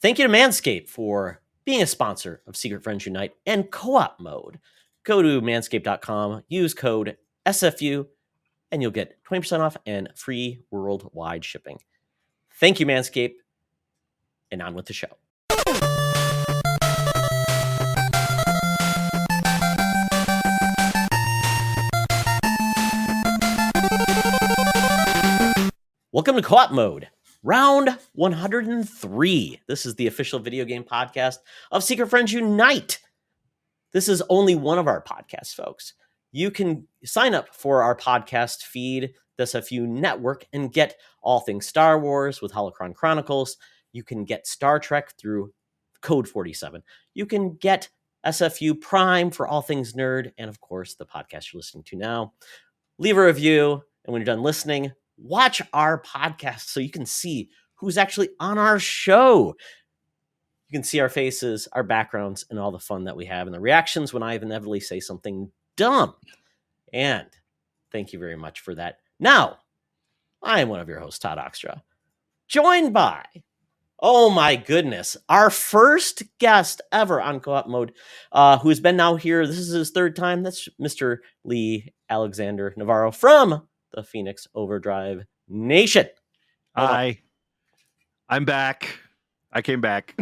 Thank you to Manscaped for being a sponsor of Secret Friends Unite and Co-op Mode. Go to manscaped.com, use code SFU, and you'll get 20% off and free worldwide shipping. Thank you, Manscaped, and on with the show. Welcome to Co-op Mode, round 103. This is the official video game podcast of Secret Friends Unite. This is only one of our podcasts, folks. You can sign up for our podcast feed, the SFU Network, and get all things Star Wars with Holocron Chronicles. You can get Star Trek through Code 47. You can get SFU Prime for all things nerd, and of course, the podcast you're listening to now. Leave a review, and when you're done listening, watch our podcast so you can see who's actually on our show. You can see our faces, our backgrounds, and all the fun that we have, and the reactions when I inevitably say something dumb. And thank you very much for that. Now, I am one of your hosts, Todd Oxtra, joined by, oh my goodness, our first guest ever on Co-op Mode, who's been now here. This is his third time. That's Mr. Lee Alexander Navarro from the Phoenix OverDrive Nation. Hi, I'm back. I came back.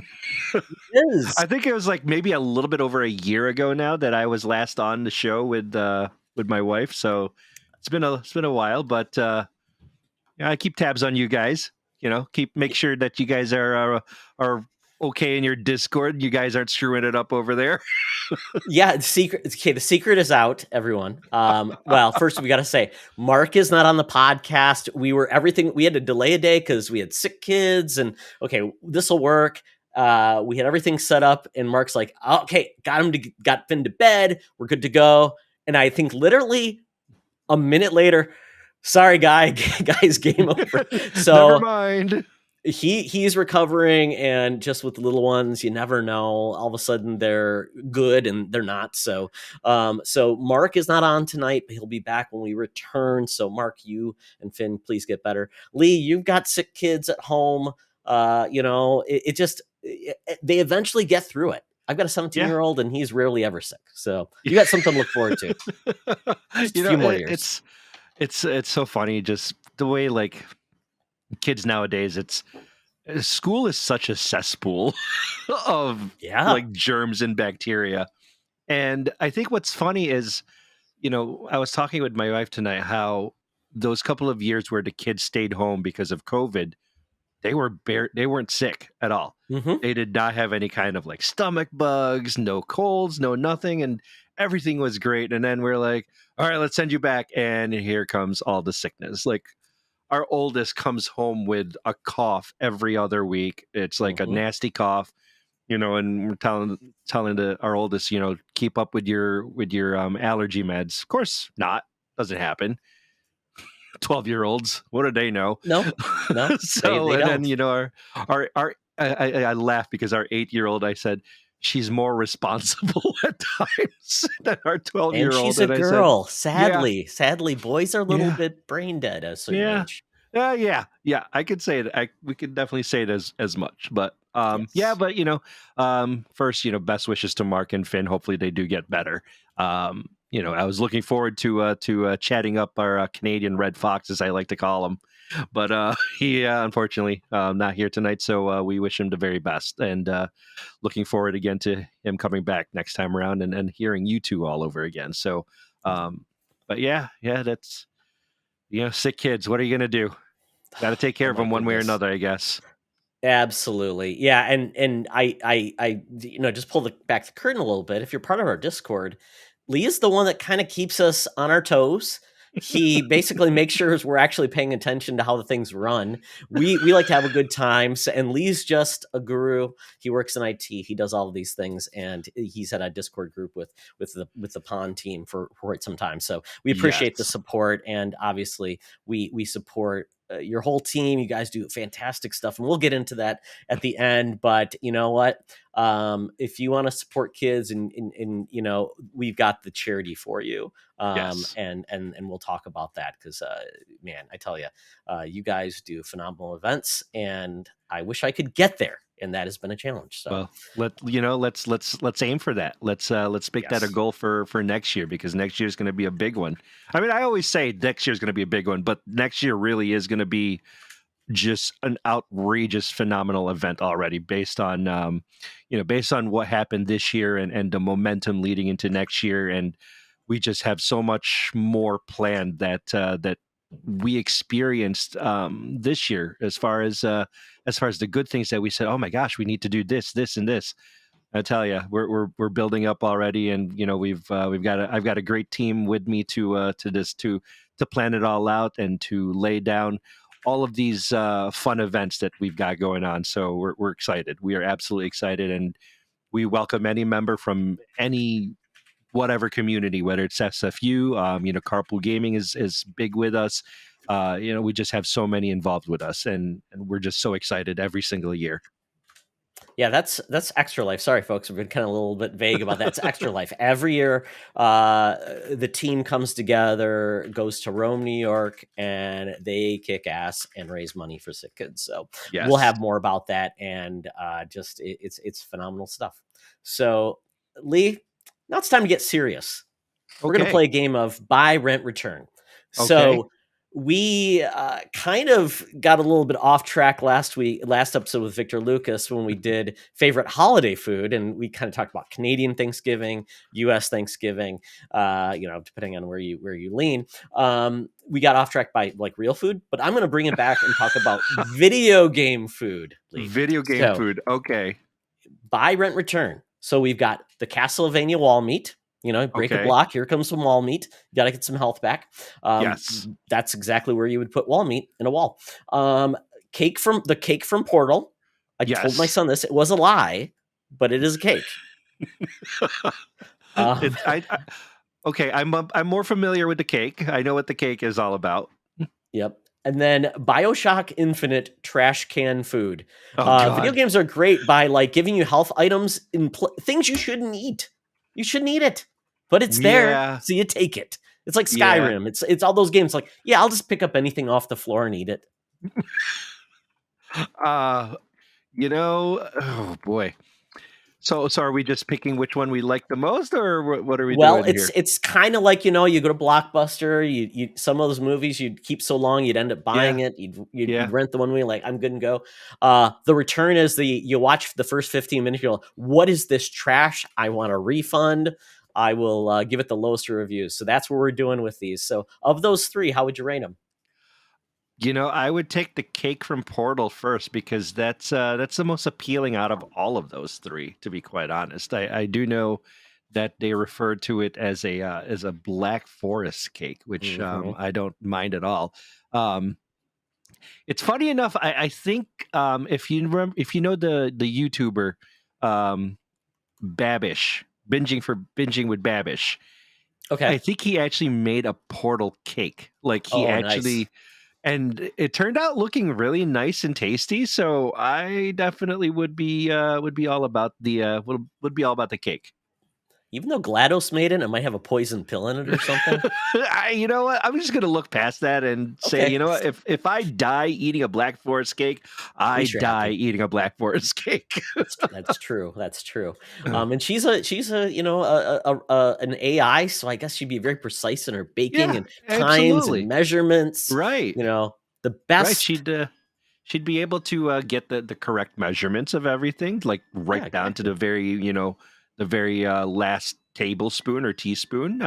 I think it was like maybe a little bit over a year ago now that I was last on the show with my wife. So it's been a while, but I keep tabs on you guys. You know, make sure that you guys are okay in your Discord. You guys aren't screwing it up over there. Yeah, the secret is out, everyone. Well, first we got to say Mark is not on the podcast. We had to delay a day because we had sick kids, and okay, this will work. We had everything set up, and Mark's like, okay, got Finn to bed. We're good to go. And I think literally a minute later, sorry, guys, game over. So never mind. He's recovering, and just with the little ones, you never know. All of a sudden they're good and they're not. So Mark is not on tonight, but he'll be back when we return. So Mark, you and Finn, please get better. Lee, you've got sick kids at home. They eventually get through it. I've got a 17-year-old and he's rarely ever sick. So you got something to look forward to. Just a few more years. It's so funny, just the way like kids nowadays, school is such a cesspool of like germs and bacteria. And I think what's funny is, I was talking with my wife tonight how those couple of years where the kids stayed home because of COVID, they weren't sick at all. Mm-hmm. They did not have any kind of like stomach bugs, no colds, no nothing, and everything was great. And then we're like, all right, let's send you back, and here comes all the sickness. Like, our oldest comes home with a cough every other week. It's like a nasty cough, and we're telling our oldest, keep up with your allergy meds. Of course not. Doesn't happen. 12-year-olds, what do they know? No. So they and don't. Then I laugh because our 8-year-old, I said, she's more responsible at times than our 12-year-old. And she's a girl. Sadly, boys are a little bit brain dead as a age. Yeah. I could say it. We could definitely say it as much. But first, best wishes to Mark and Finn. Hopefully, they do get better. I was looking forward to chatting up our Canadian Red Fox, as I like to call him. But he unfortunately not here tonight, so we wish him the very best, and looking forward again to him coming back next time around and hearing you two all over again. So, but that's sick kids. What are you gonna do? Got to take care of them one way or another, I guess. Absolutely, yeah. And I just pull back the curtain a little bit. If you're part of our Discord, Lee is the one that kind of keeps us on our toes. He basically makes sure we're actually paying attention to how the things run. We like to have a good time. And Lee's just a guru. He works in IT. He does all of these things, and he's had a Discord group with the Pond team for quite some time. So we appreciate the support, and obviously we support your whole team. You guys do fantastic stuff, and we'll get into that at the end. But you know what? if you want to support kids and you know, we've got the charity for you. Yes. And we'll talk about that because, man, I tell you, you guys do phenomenal events, and I wish I could get there, and that has been a challenge. So, Well, let's aim for that. Let's make that a yes. goal for next year, because next year is going to be a big one. I mean, I always say next year is going to be a big one, but next year really is going to be just an outrageous, phenomenal event already, based on based on what happened this year and the momentum leading into next year. And we just have so much more planned that we experienced this year, as far as the good things that we said, oh my gosh, we need to do this and this. I tell you, we're building up already, and I've got a great team with me to plan it all out and to lay down all of these fun events that we've got going on. So we're excited. We are absolutely excited, and we welcome any member from any whatever community, whether it's SFU, Carpool Gaming is big with us. We just have so many involved with us, and we're just so excited every single year. Yeah, that's Extra Life. Sorry, folks, we've been kind of a little bit vague about that. It's Extra Life. Every year, the team comes together, goes to Rome, New York, and they kick ass and raise money for sick kids. So Yes. We'll have more about that, and it's phenomenal stuff. So, Lee, now it's time to get serious. We're going to play a game of buy, rent, return. So we kind of got a little bit off track last episode with Victor Lucas when we did favorite holiday food, and we kind of talked about Canadian Thanksgiving, U.S. Thanksgiving, depending on where you lean. We got off track by like real food, but I'm going to bring it back and talk about video game food. Lee. Video game food. Okay. Buy, rent, return. So we've got the Castlevania wall meat. Break a block. Here comes some wall meat. You got to get some health back. Yes. That's exactly where you would put wall meat, in a wall. Cake from Portal. I told my son this. It was a lie, but it is a cake. I'm more familiar with the cake. I know what the cake is all about. Yep. And then BioShock Infinite trash can food. Video games are great by like giving you health items in things you shouldn't eat. You shouldn't eat it, but it's there, so you take it. It's like Skyrim. Yeah. It's all those games. Like, yeah, I'll just pick up anything off the floor and eat it. Oh boy. So are we just picking which one we like the most, or what are we doing here? Well, it's kind of like, you go to Blockbuster, you some of those movies you'd keep so long, you'd end up buying it. You'd rent the one where you're like, I'm good and go. The return is you watch the first 15 minutes, you're like, what is this trash? I want a refund. I will give it the lowest reviews. So that's what we're doing with these. So of those three, how would you rate them? I would take the cake from Portal first, because that's the most appealing out of all of those three, to be quite honest. I do know that they referred to it as a Black Forest cake, which I don't mind at all. It's funny enough. I think if you know the YouTuber Babish, binging with Babish. Okay. I think he actually made a Portal cake. Like he actually. Nice. And it turned out looking really nice and tasty, so I definitely would be all about the cake. Even though GLaDOS made it might have a poison pill in it or something. You know what? I'm just gonna look past that and say, you know what? If I die eating a Black Forest cake, I die eating a Black Forest cake. That's true. That's true. And she's an AI, so I guess she'd be very precise in her baking and times and measurements. Right. The best. Right. She'd be able to get the correct measurements of everything, like down to the very last tablespoon or teaspoon.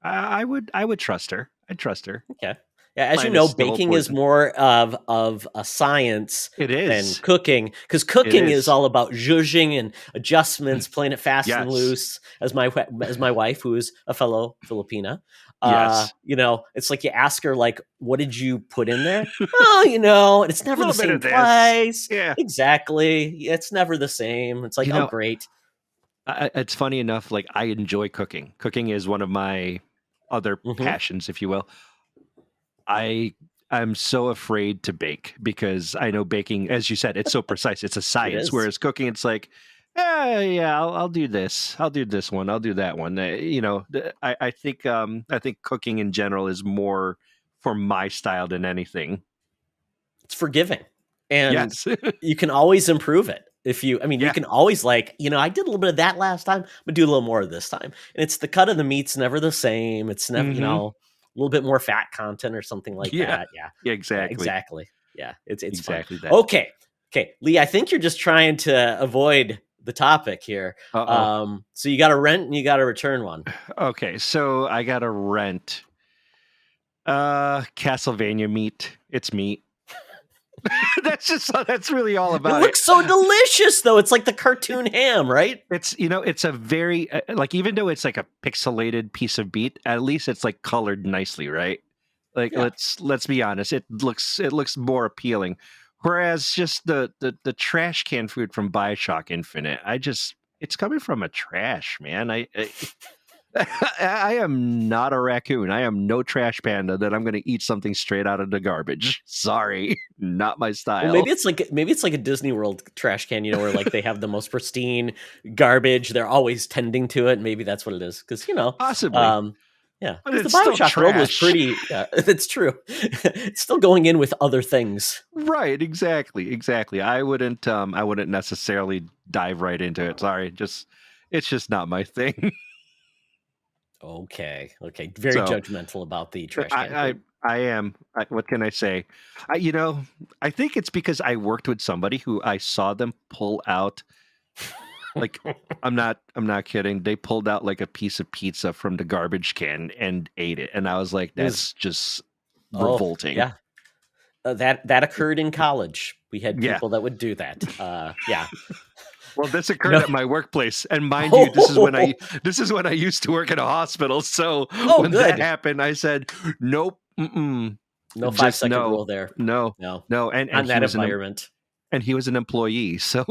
I would trust her. I'd trust her. Okay. Yeah, as you know, baking is more of a science than cooking, because cooking is all about zhuzhing and adjustments, playing it fast and loose. As my wife, who is a fellow Filipina, it's like you ask her, like, what did you put in there? And it's never the same place. Yeah, exactly. It's never the same. It's like, oh, great. It's funny enough. Like, I enjoy cooking. Cooking is one of my other passions, if you will. I'm so afraid to bake, because I know baking, as you said, it's so precise. It's a science. Whereas cooking, it's like, Yeah, I'll do this. I'll do this one. I'll do that one. I think cooking in general is more for my style than anything. It's forgiving, and Yes. you can always improve it. You Yeah. can always I did a little bit of that last time, but do a little more of this time. And it's the cut of the meat's never the same. It's never, a little bit more fat content or something like Yeah. that. Yeah. Yeah, Yeah, exactly. exactly. Yeah. It's fun. Exactly that. Okay. Okay. Lee, I think you're just trying to avoid the topic here. So you got to rent and you got to return one. Okay. So I got to rent Castlevania meat. It's meat. That's really all about it. It looks so delicious though. It's like the cartoon ham, right? It's a very even though it's like a pixelated piece of meat, at least it's like colored nicely, right? Like let's be honest, it looks more appealing. Whereas just the trash can food from BioShock Infinite, it's coming from a trash, man. I am not a raccoon. I am no trash panda that I'm going to eat something straight out of the garbage. Sorry, not my style. Well, maybe it's like a Disney World trash can, where like they have the most pristine garbage. They're always tending to it. Maybe that's what it is. Because possibly, yeah. But the BioShock world was pretty. Yeah, it's true. It's still going in with other things. Right. Exactly. I wouldn't necessarily dive right into it. Sorry. It's just not my thing. Okay. Very judgmental about the trash can. I am. What can I say? I think it's because I worked with somebody who I saw them pull out. Like, I'm not kidding. They pulled out like a piece of pizza from the garbage can and ate it, and I was like, "That's just revolting." Yeah, that occurred in college. We had people that would do that. Yeah. Well, this occurred at my workplace, and mind you, this is when I used to work in a hospital. So when that happened, I said, "Nope, no 5-second rule there. No, and on that environment." And he was an employee, so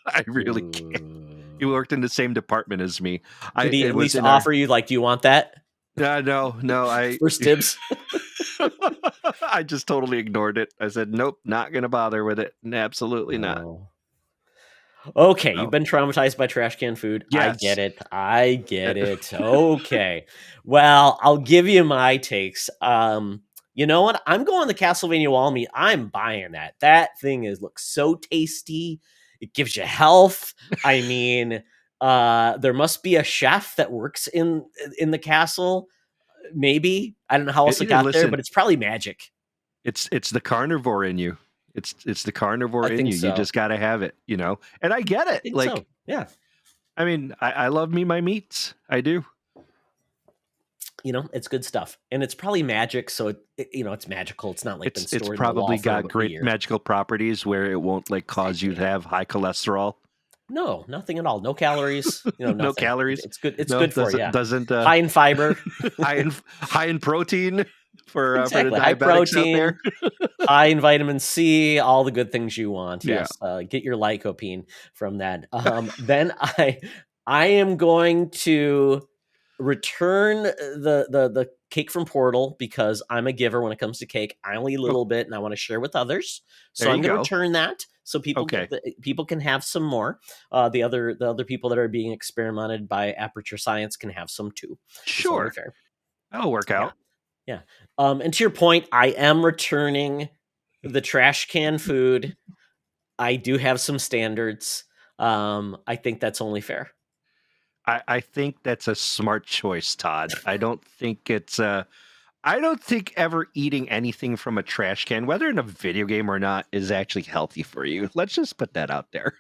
I really can't. He worked in the same department as me. Did he at least offer you do you want that? No. First dibs. I just totally ignored it. I said, "Nope, not gonna bother with it. Absolutely not." Okay, you've been traumatized by trash can food. Yes. I get it. Okay. Well, I'll give you my takes. You know what? I'm going the Castlevania wall meat. I'm buying that. That thing looks so tasty. It gives you health. I mean, there must be a chef that works in the castle. Maybe. I don't know how else it got there, but it's probably magic. It's the carnivore in you. It's the carnivore in you. So. You just got to have it, And I get it. So. Yeah. I mean, I love my meats. I do. It's good stuff, and it's probably magic. So it's magical. It's not like it's probably got great magical properties where it won't cause you to have high cholesterol. No, nothing at all. No calories. No calories. It's good. It's good for you. Doesn't high in fiber, high in protein. For the diabetics high protein, out there. High in vitamin C, all the good things you want. Yes, get your lycopene from that. Then I am going to return the cake from Portal because I'm a giver when it comes to cake. I only eat a little bit and I want to share with others. So I'm going to return that so people can have some more. The other people that are being experimented by Aperture Science can have some too. Sure, that'll work out. Yeah. And to your point, I am returning the trash can food. I do have some standards. I think that's only fair. I think that's a smart choice, Todd. I don't think ever eating anything from a trash can, whether in a video game or not, is actually healthy for you. Let's just put that out there.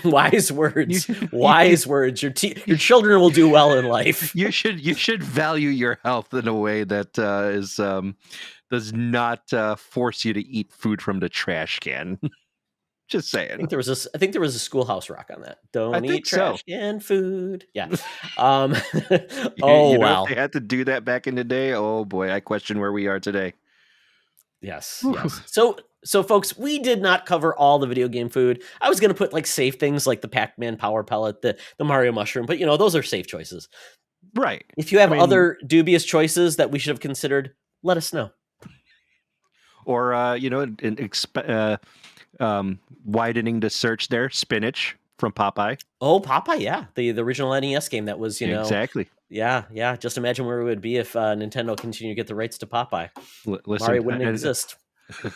Wise words. Wise words. Your children will do well in life. You should value your health in a way that does not force you to eat food from the trash can. Just saying. I think there was a Schoolhouse Rock on that. Don't eat trash can food. Yeah. Wow. If they had to do that back in the day, oh boy, I question where we are today. Yes. So folks, we did not cover all the video game food. I was going to put safe things like the Pac-Man Power Pellet, the Mario Mushroom, but those are safe choices. Right. If you have other dubious choices that we should have considered, let us know. Or widening the search there, spinach, from Popeye. Oh, Popeye, yeah, the original NES game that was, Exactly. Yeah. Just imagine where we would be if Nintendo continued to get the rights to Popeye. Listen, Mario wouldn't exist.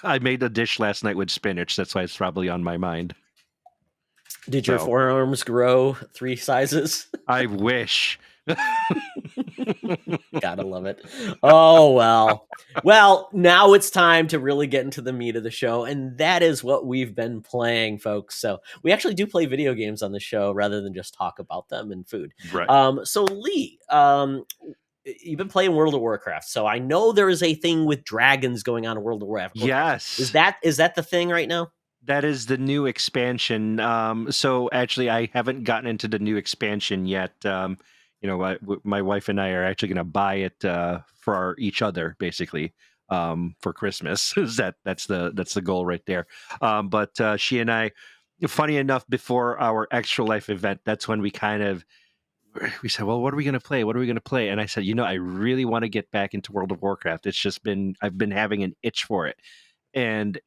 I made a dish last night with spinach. That's why it's probably on my mind. Did your forearms grow 3 sizes? I wish. Gotta love it. Oh, well. Well, now it's time to really get into the meat of the show, and that is what we've been playing, folks. So we actually do play video games on the show rather than just talk about them and food. Right. So Lee, you've been playing World of Warcraft, so I know there is a thing with dragons going on in World of Warcraft. Yes. Is that the thing right now? That is the new expansion. So actually, I haven't gotten into the new expansion yet. My wife and I are actually going to buy it for each other, basically, for Christmas. That's the goal right there. But she and I, funny enough, before our Extra Life event, that's when we said, well, what are we going to play? What are we going to play? And I said, I really want to get back into World of Warcraft. I've been having an itch for it, and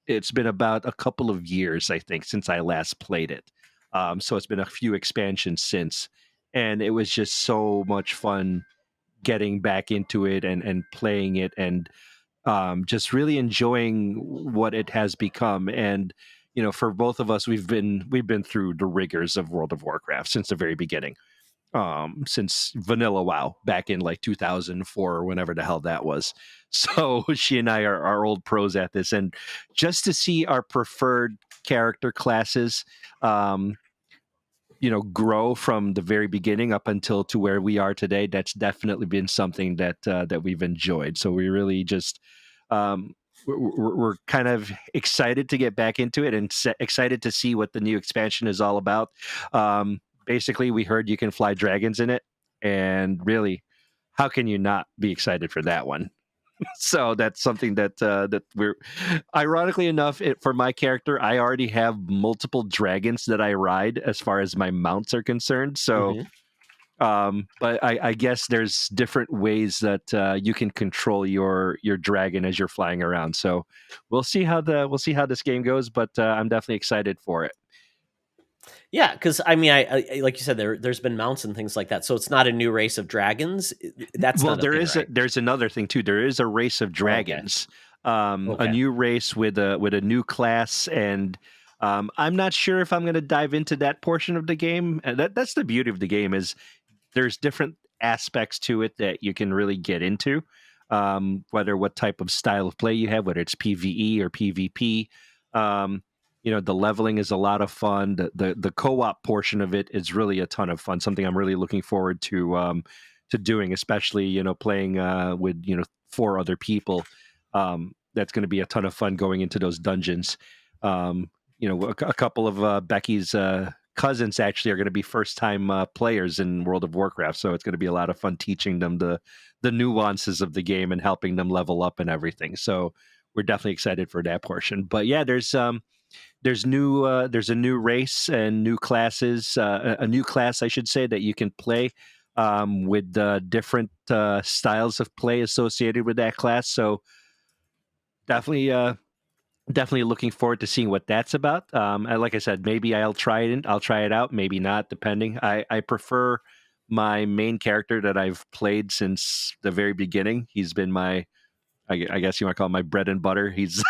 it's been about a couple of years, I think, since I last played it. So it's been a few expansions since, and it was just so much fun getting back into it and playing it, and just really enjoying what it has become. And for both of us, we've been through the rigors of World of Warcraft since the very beginning, since Vanilla WoW back in like 2004 or whenever the hell that was. So she and I are old pros at this, and just to see our preferred character classes grow from the very beginning up until to where we are today, that's definitely been something that we've enjoyed. So we really just we're kind of excited to get back into it, and excited to see what the new expansion is all about. Basically, we heard you can fly dragons in it, and really, how can you not be excited for that one? So that's something that we're, ironically enough, for my character, I already have multiple dragons that I ride as far as my mounts are concerned. So, but I guess there's different ways that you can control your dragon as you're flying around. So we'll see how this game goes, but I'm definitely excited for it. Yeah, because I mean, I like you said, there's been mounts and things like that, so it's not a new race of dragons. That's well, not a thing, right? There's another thing too. There is a race of dragons, a new race with a new class, and I'm not sure if I'm going to dive into that portion of the game. And that's the beauty of the game, is there's different aspects to it that you can really get into. Whether what type of style of play you have, whether it's PvE or PvP. The leveling is a lot of fun. The co-op portion of it is really a ton of fun. Something I'm really looking forward to doing, especially playing with 4 other people. That's going to be a ton of fun going into those dungeons. A couple of Becky's cousins actually are going to be first time players in World of Warcraft, so it's going to be a lot of fun teaching them the nuances of the game and helping them level up and everything. So we're definitely excited for that portion. But yeah, there's a new race and new classes, a new class, I should say, that you can play with different styles of play associated with that class. So definitely looking forward to seeing what that's about. And like I said, maybe I'll try it out, maybe not, depending. I prefer my main character that I've played since the very beginning. He's been I guess you want to call him my bread and butter. He's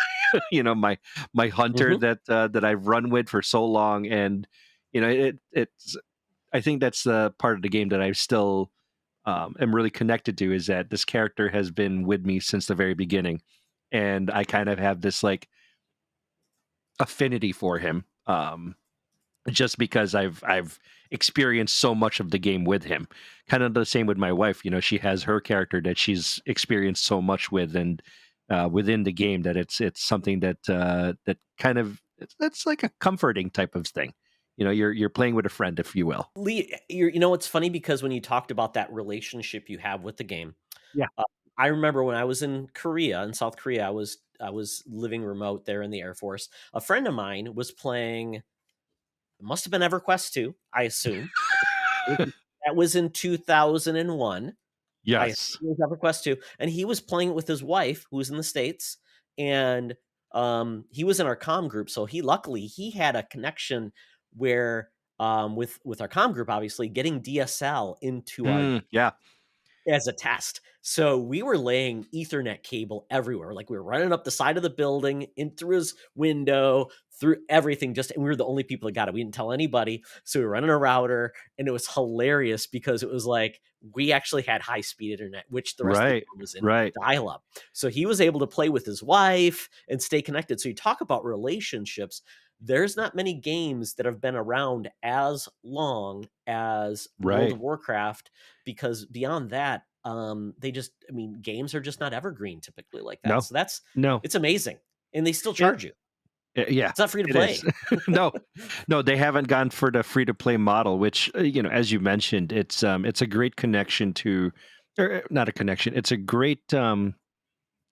my hunter that I've run with for so long, and it's I think that's the part of the game that I still am really connected to, is that this character has been with me since the very beginning, and I kind of have this like affinity for him, just because I've experienced so much of the game with him. Kind of the same with my wife. She has her character that she's experienced so much with, and within the game, that it's something that kind of it's like a comforting type of thing. You're playing with a friend, if you will. Lee, it's funny because when you talked about that relationship you have with the game, Yeah. I remember when I was in South Korea, I was living remote there in the Air Force. A friend of mine was playing, it must have been EverQuest 2, I assume. That was in 2001. Yes. It was EverQuest 2, and he was playing it with his wife, who was in the States, and he was in our comm group, so luckily he had a connection where with our comm group, obviously getting DSL into our Yeah. as a test. So we were laying Ethernet cable everywhere. Like we were running up the side of the building, in through his window, through everything. And we were the only people that got it. We didn't tell anybody. So we were running a router, and it was hilarious because it was like we actually had high speed internet, which the rest of the world was in dial up. So he was able to play with his wife and stay connected. So you talk about relationships. There's not many games that have been around as long as World of Warcraft, because beyond that, games are just not evergreen typically like that. So it's amazing. And they still charge you. Yeah. It's not free to play. No, they haven't gone for the free to play model, which, as you mentioned, it's a great connection to, or not a connection. It's a great,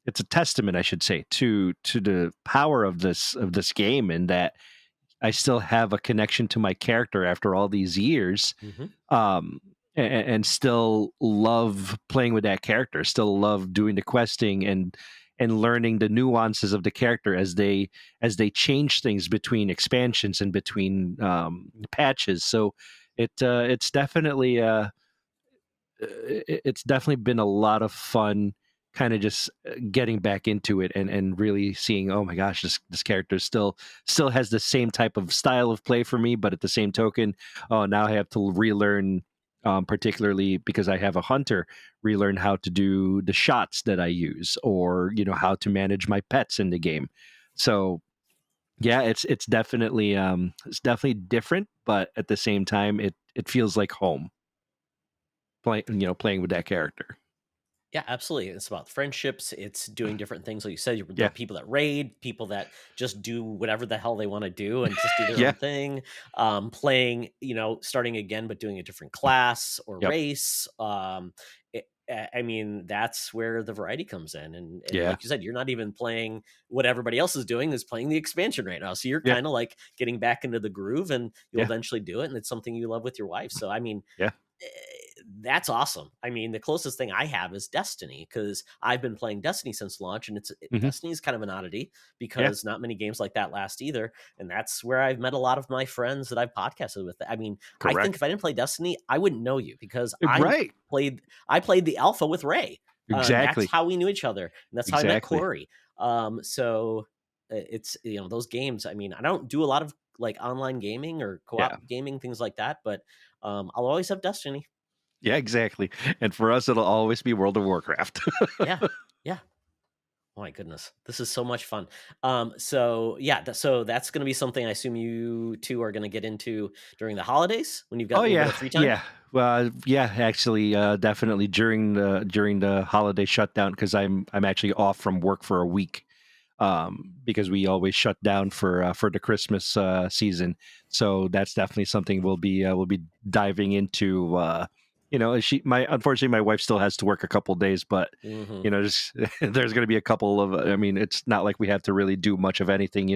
it's a testament, I should say, to the power of this game, and that I still have a connection to my character after all these years, and still love playing with that character. Still love doing the questing and learning the nuances of the character as they change things between expansions and between patches. So it's definitely been a lot of fun, kind of just getting back into it and really seeing, oh my gosh, this character still has the same type of style of play for me, but at the same token, oh, now I have to relearn, particularly because I have a hunter, relearn how to do the shots that I use, or how to manage my pets in the game. So yeah, it's definitely different, but at the same time, it feels like home playing with that character. Yeah, absolutely. It's about friendships. It's doing different things. Like you said, there are people that raid, people that just do whatever the hell they want to do and just do their own thing. Playing, starting again, but doing a different class or race. That's where the variety comes in. And like you said, you're not even playing what everybody else is doing, is playing the expansion right now. So you're kind of like getting back into the groove, and you'll eventually do it. And it's something you love with your wife. So, that's awesome. The closest thing I have is Destiny, because I've been playing Destiny since launch, and Destiny is kind of an oddity because not many games like that last either. And that's where I've met a lot of my friends that I've podcasted with. I think if I didn't play Destiny, I wouldn't know you, because I played the alpha with Ray. Exactly. That's how we knew each other. And that's how I met Corey. So it's, those games, I don't do a lot of like online gaming or co-op gaming, things like that, but I'll always have Destiny. Yeah, exactly. And for us, it'll always be World of Warcraft. Yeah. Oh my goodness, this is so much fun. So that's going to be something I assume you two are going to get into during the holidays when you've got a little bit of free time. Yeah. Well, actually, definitely during the holiday shutdown, because I'm actually off from work for a week. Because we always shut down for the Christmas season, so that's definitely something we'll be diving into. Unfortunately, my wife still has to work a couple days, but there's going to be a couple of. It's not like we have to really do much of anything,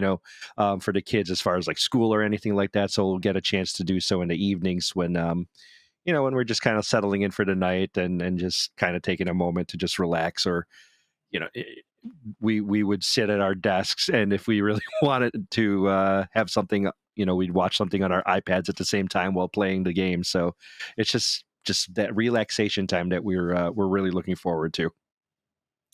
for the kids as far as like school or anything like that. So we'll get a chance to do so in the evenings when when we're just kind of settling in for the night and just kind of taking a moment to just relax, or we would sit at our desks, and if we really wanted to have something, we'd watch something on our iPads at the same time while playing the game. So it's just that relaxation time that we're really looking forward to.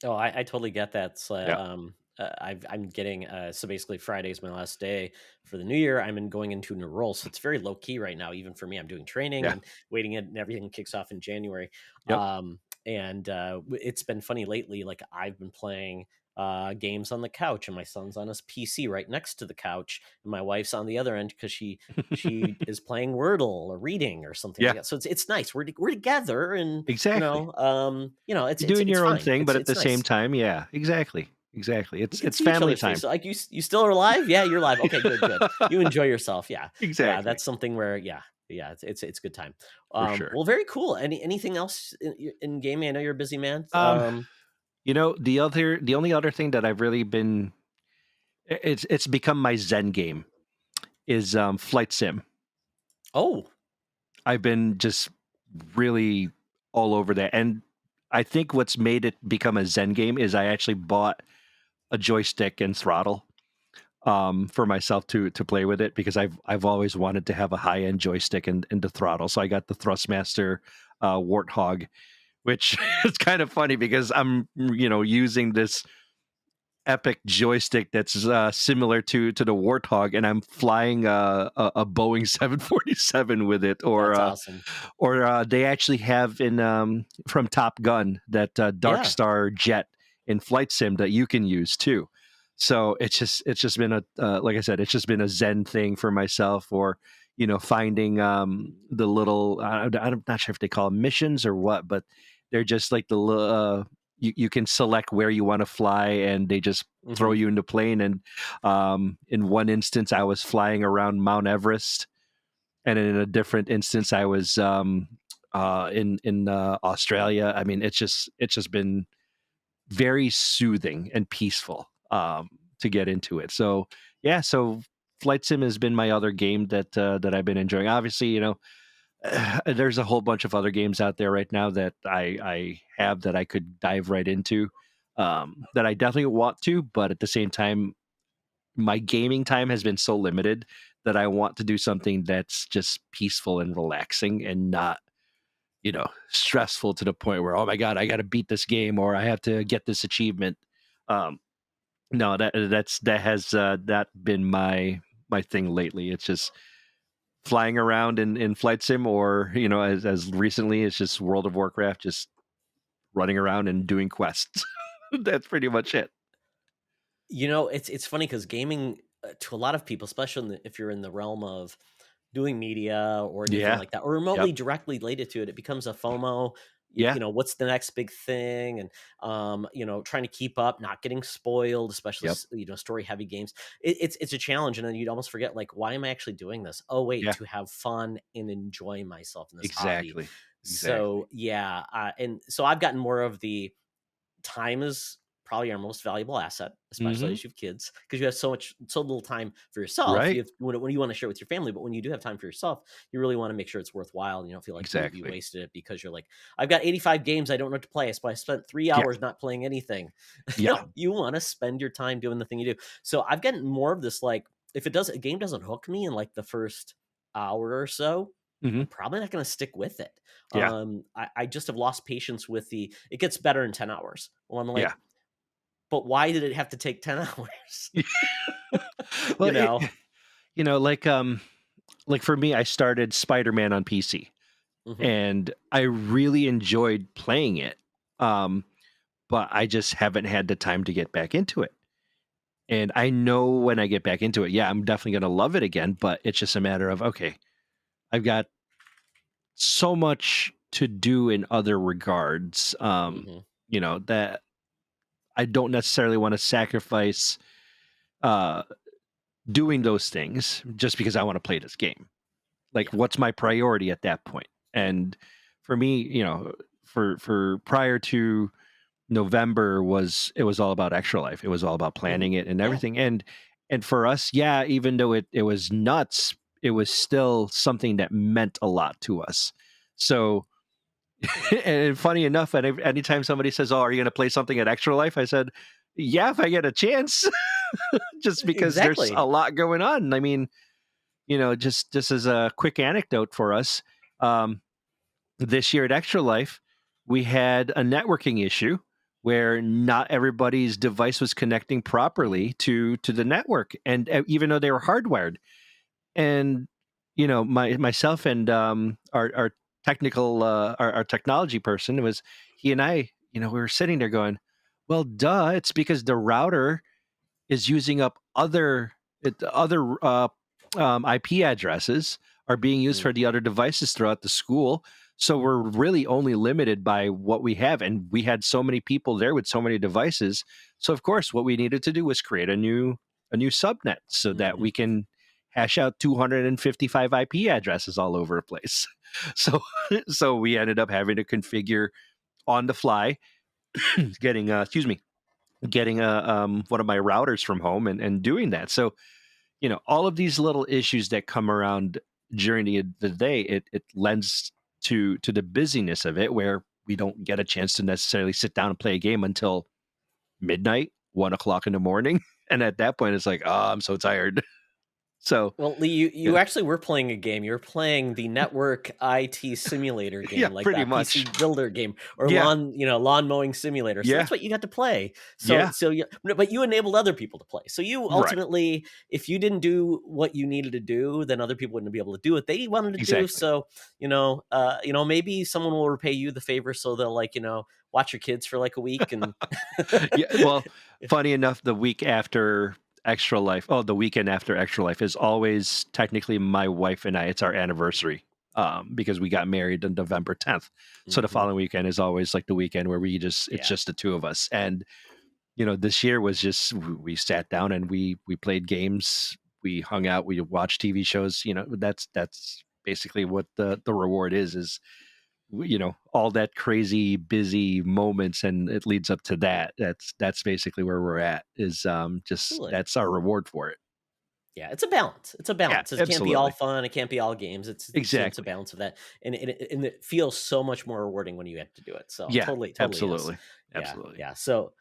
Oh, I totally get that. So, I'm getting so basically Friday is my last day for the new year. I'm going into a new role, so it's very low key right now, even for me. I'm doing training and waiting, and everything kicks off in January. And it's been funny lately. Like I've been playing games on the couch, and my son's on his PC right next to the couch, and my wife's on the other end because she is playing Wordle or reading or something like that. So it's nice. We're together, and it's it's doing your own fine. thing, but at the nice. same time, exactly. It's family time. So like you still are alive? Yeah, you're alive. Okay, good. You enjoy yourself. Yeah, exactly. Yeah, that's something where it's good time. For sure. Well, very cool. Anything else in gaming? I know you're a busy man. The only other thing that I've really been, it's become my Zen game, is Flight Sim. Oh, I've been just really all over that, and I think what's made it become a Zen game is I actually bought a joystick and throttle for myself to play with it, because I've always wanted to have a high end joystick and the throttle. So I got the Thrustmaster Warthog, which is kind of funny because I'm using this epic joystick that's similar to the Warthog, and I'm flying a Boeing 747 with it, That's awesome. or they actually have in from Top Gun that Dark Star jet in Flight Sim that you can use too. So it's just been a like I said, it's just been a Zen thing for myself, or finding the little I'm not sure if they call them missions or what, but they're just like the you can select where you want to fly, and they just throw you into plane. And in one instance, I was flying around Mount Everest, and in a different instance, I was in Australia. I mean, it's just been very soothing and peaceful to get into it. So yeah, so Flight Sim has been my other game that I've been enjoying. Obviously, there's a whole bunch of other games out there right now that I have that I could dive right into, that I definitely want to, but at the same time, my gaming time has been so limited that I want to do something that's just peaceful and relaxing, and not, stressful to the point where, oh my God, I got to beat this game, or I have to get this achievement. No, that has that been my thing lately. It's just flying around in Flight Sim, or as recently it's just World of Warcraft, just running around and doing quests. That's pretty much it. It's funny because gaming, to a lot of people, especially if you're in the realm of doing media or anything like that, or remotely directly related to it, it becomes a FOMO. What's the next big thing? And trying to keep up, not getting spoiled, especially story heavy games. It's a challenge, and then you'd almost forget, like, why am I actually doing this? Oh wait, to have fun and enjoy myself in this hobby. So and so I've gotten more of the time is probably our most valuable asset, especially as you have kids, because you have so little time for yourself. Right. You have when you want to share with your family, but when you do have time for yourself, you really want to make sure it's worthwhile. You don't feel like you wasted it because you're like, I've got 85 games I don't know what to play, but I spent 3 hours not playing anything. You want to spend your time doing the thing you do. So I've gotten more of this, like, if a game doesn't hook me in like the first hour or so, I'm probably not going to stick with it. I just have lost patience with it gets better in 10 hours. Well, I'm like, but why did it have to take 10 hours? Well, like for me, I started Spider-Man on PC, and I really enjoyed playing it. But I just haven't had the time to get back into it. And I know when I get back into it, I'm definitely going to love it again, but it's just a matter of, okay, I've got so much to do in other regards, that I don't necessarily want to sacrifice doing those things just because I want to play this game. Like, what's my priority at that point? And for me, for prior to November, it was all about Extra Life. It was all about planning it and everything. And for us, even though it was nuts, it was still something that meant a lot to us. So, and funny enough, anytime somebody says, "Oh, are you going to play something at Extra Life?" I said, "Yeah, if I get a chance," just because there's a lot going on. I mean, just as a quick anecdote for us, this year at Extra Life, we had a networking issue where not everybody's device was connecting properly to the network, and even though they were hardwired, and myself and our technical our technology person, he and I, we were sitting there going, well, duh, it's because the router is using up other IP addresses are being used for the other devices throughout the school. So we're really only limited by what we have. And we had so many people there with so many devices. So of course, what we needed to do was create a new subnet so that we can hash out 255 IP addresses all over the place. So we ended up having to configure on the fly, getting one of my routers from home and doing that. So, all of these little issues that come around during the day, it lends to the busyness of it, where we don't get a chance to necessarily sit down and play a game until midnight, 1 o'clock in the morning. And at that point, it's like, oh, I'm so tired. So, well, Lee, you actually were playing a game. You're playing the network IT simulator game, yeah, like pretty that much. PC builder game or Yeah, lawn mowing simulator. So yeah, that's what you got to play. yeah, But you enabled other people to play. So you right, ultimately, if you didn't do what you needed to do, then other people wouldn't be able to do what they wanted to do. exactly. So maybe someone will repay you the favor, so they'll watch your kids for like a week and. Yeah, well, funny enough, the week after Extra Life, the weekend after Extra Life is always technically my wife and I. It's our anniversary because we got married on November 10th. So the Mhm. following weekend is always like the weekend where it's Yeah. just the two of us. And this year was just we sat down and we played games, we hung out, we watched TV shows. That's basically what the reward is all that crazy busy moments, and it leads up to that. That's basically where we're at, is just Absolutely. that's our reward for it. Yeah, it's a balance. It's a Yeah, balance. It can't be all absolutely. fun. It can't be all games. It's a Exactly. balance of that, and it feels so much more rewarding when you have to do it. So Yeah, totally is. absolutely. Yeah, Absolutely. yeah. So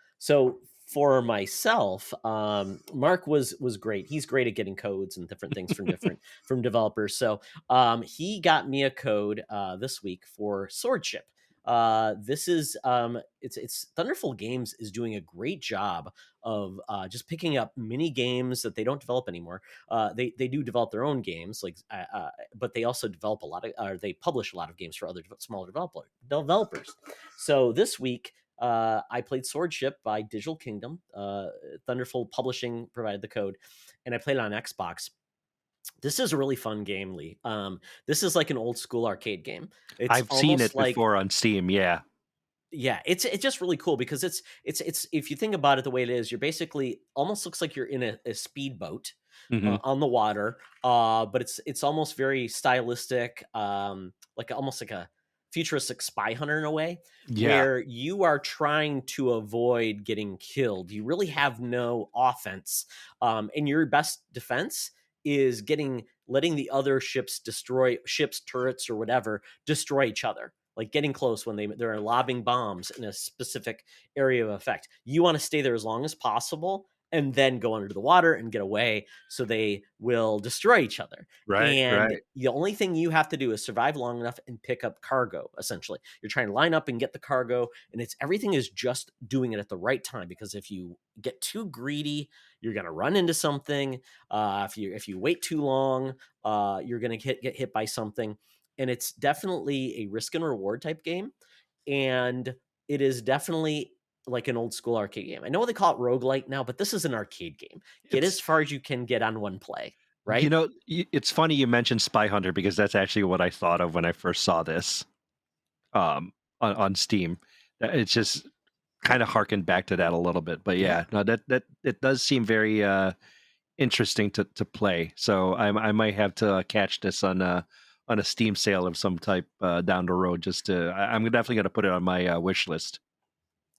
for myself, Mark was great. He's great at getting codes and different things from developers. So he got me a code this week for SwordShip. This is it's Thunderful Games is doing a great job of just picking up mini games that they don't develop anymore. They do develop their own games, but they also develop they publish a lot of games for other smaller developers. So this week, I played SwordShip by Digital Kingdom. Thunderful Publishing provided the code, and I played it on Xbox. This is a really fun game, Lee. This is like an old school arcade game. It's I've seen almost it like before on Steam. Yeah. yeah, it's just really cool because it's if you think about it the way it is, you're basically almost looks like you're in a speedboat Hmm. on the water, but it's almost very stylistic, like almost like a futuristic spy hunter in a way, Yeah. where you are trying to avoid getting killed. You really have no offense, and your best defense is letting the other ships turrets or whatever destroy each other, like getting close when they're lobbing bombs in a specific area of effect. You want to stay there as long as possible and then go under the water and get away so they will destroy each other. Right. And Right. the only thing you have to do is survive long enough and pick up cargo. Essentially, you're trying to line up and get the cargo, and everything is just doing it at the right time, because if you get too greedy, you're going to run into something. If you wait too long, you're going to get hit by something. And it's definitely a risk and reward type game. And it is definitely like an old school arcade game. I know they call it roguelike now, but this is an arcade game. Get as It's far as you can get on one play, you right? know it's funny you mentioned Spy Hunter, because that's actually what I thought of when I first saw this on Steam. It's just kind of harkened back to that a little bit. But Yeah. yeah, no, that it does seem very interesting to play. So I might have to catch this on a Steam sale of some type down the road. I'm definitely going to put it on my wish list.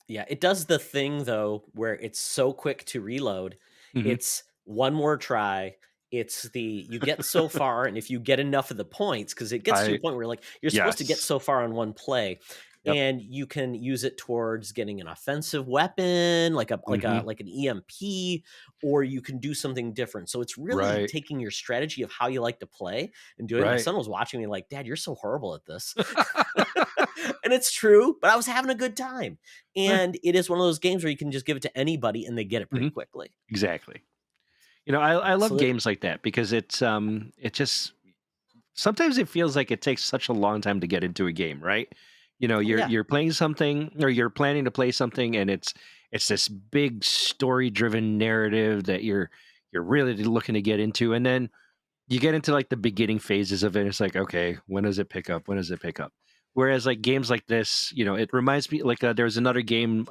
Yeah, it does the thing though where it's so quick to reload. Hmm. It's one more try. You get so far, and if you get enough of the points, because it gets to a I point where like you're supposed to get Yes. so far on one play, Yep. and you can use it towards getting an offensive weapon, Hmm. like an EMP, or you can do something different. So it's really Right. taking your strategy of how you like to play and doing. My Right. son was watching me like, "Dad, you're so horrible at this," and it's true. But I was having a good time. And it is one of those games where you can just give it to anybody and they get it pretty Hmm. quickly. Exactly. I love So games like that because it just sometimes it feels like it takes such a long time to get into a game, right? oh yeah, You're playing something, or you're planning to play something, and it's this big story driven narrative that you're really looking to get into, and then you get into like the beginning phases of it. It's like, okay, when does it pick up? When does it pick up? Whereas like games like this, it reminds me like there's another game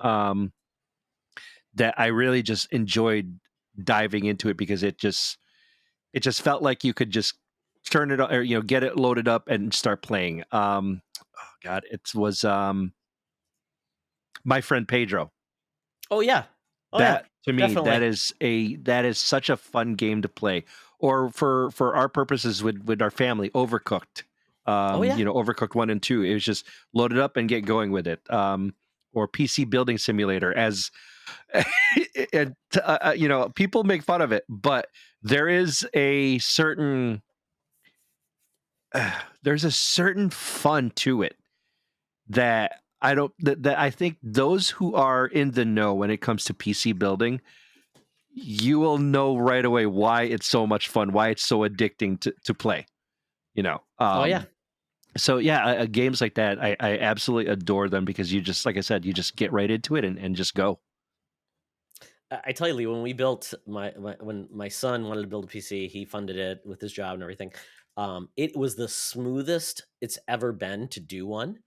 that I really just enjoyed diving into it because it just felt like you could just turn it on, or get it loaded up and start playing. Oh God, it was My Friend Pedro. oh yeah, oh yeah, That to me, definitely. that is such a fun game to play. Or for our purposes with our family, Overcooked. Oh yeah, Overcooked 1 and 2. It was just load it up and get going with it. Or PC Building Simulator, as And people make fun of it, but there is a certain there's a certain fun to it that I think those who are in the know when it comes to PC building, you will know right away why it's so much fun, why it's so addicting to play. Oh yeah. So yeah, games like that, I absolutely adore them because you just, like I said, you just get right into it and just go. I tell you, Lee, when we built when my son wanted to build a PC, he funded it with his job and everything. It was the smoothest it's ever been to do one.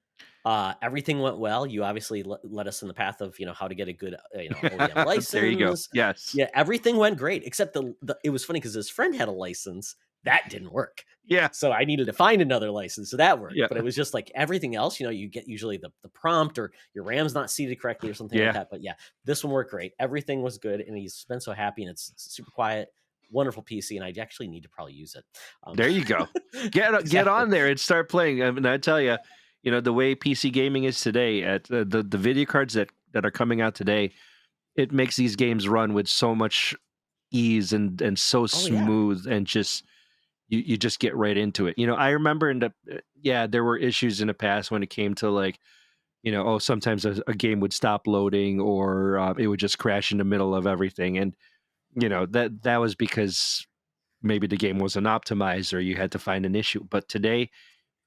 Everything went well. You obviously led us in the path of how to get a good OEM license. There you go. Yes. Yeah, everything went great except it was funny because his friend had a license that didn't work. Yeah. So I needed to find another license, so that worked. Yeah. But it was just like everything else, you get usually the prompt or your RAM's not seated correctly or something like that. But yeah, this one worked great. Everything was good, and he's been so happy, and it's super quiet, wonderful PC, and I actually need to probably use it. There you go. Get on there and start playing. I mean, I tell you, the way PC gaming is today, at the video cards that are coming out today, it makes these games run with so much ease and so smooth, and just you just get right into it. I remember there were issues in the past when it came to like, sometimes a game would stop loading, or it would just crash in the middle of everything, and that was because maybe the game wasn't optimized or you had to find an issue. But today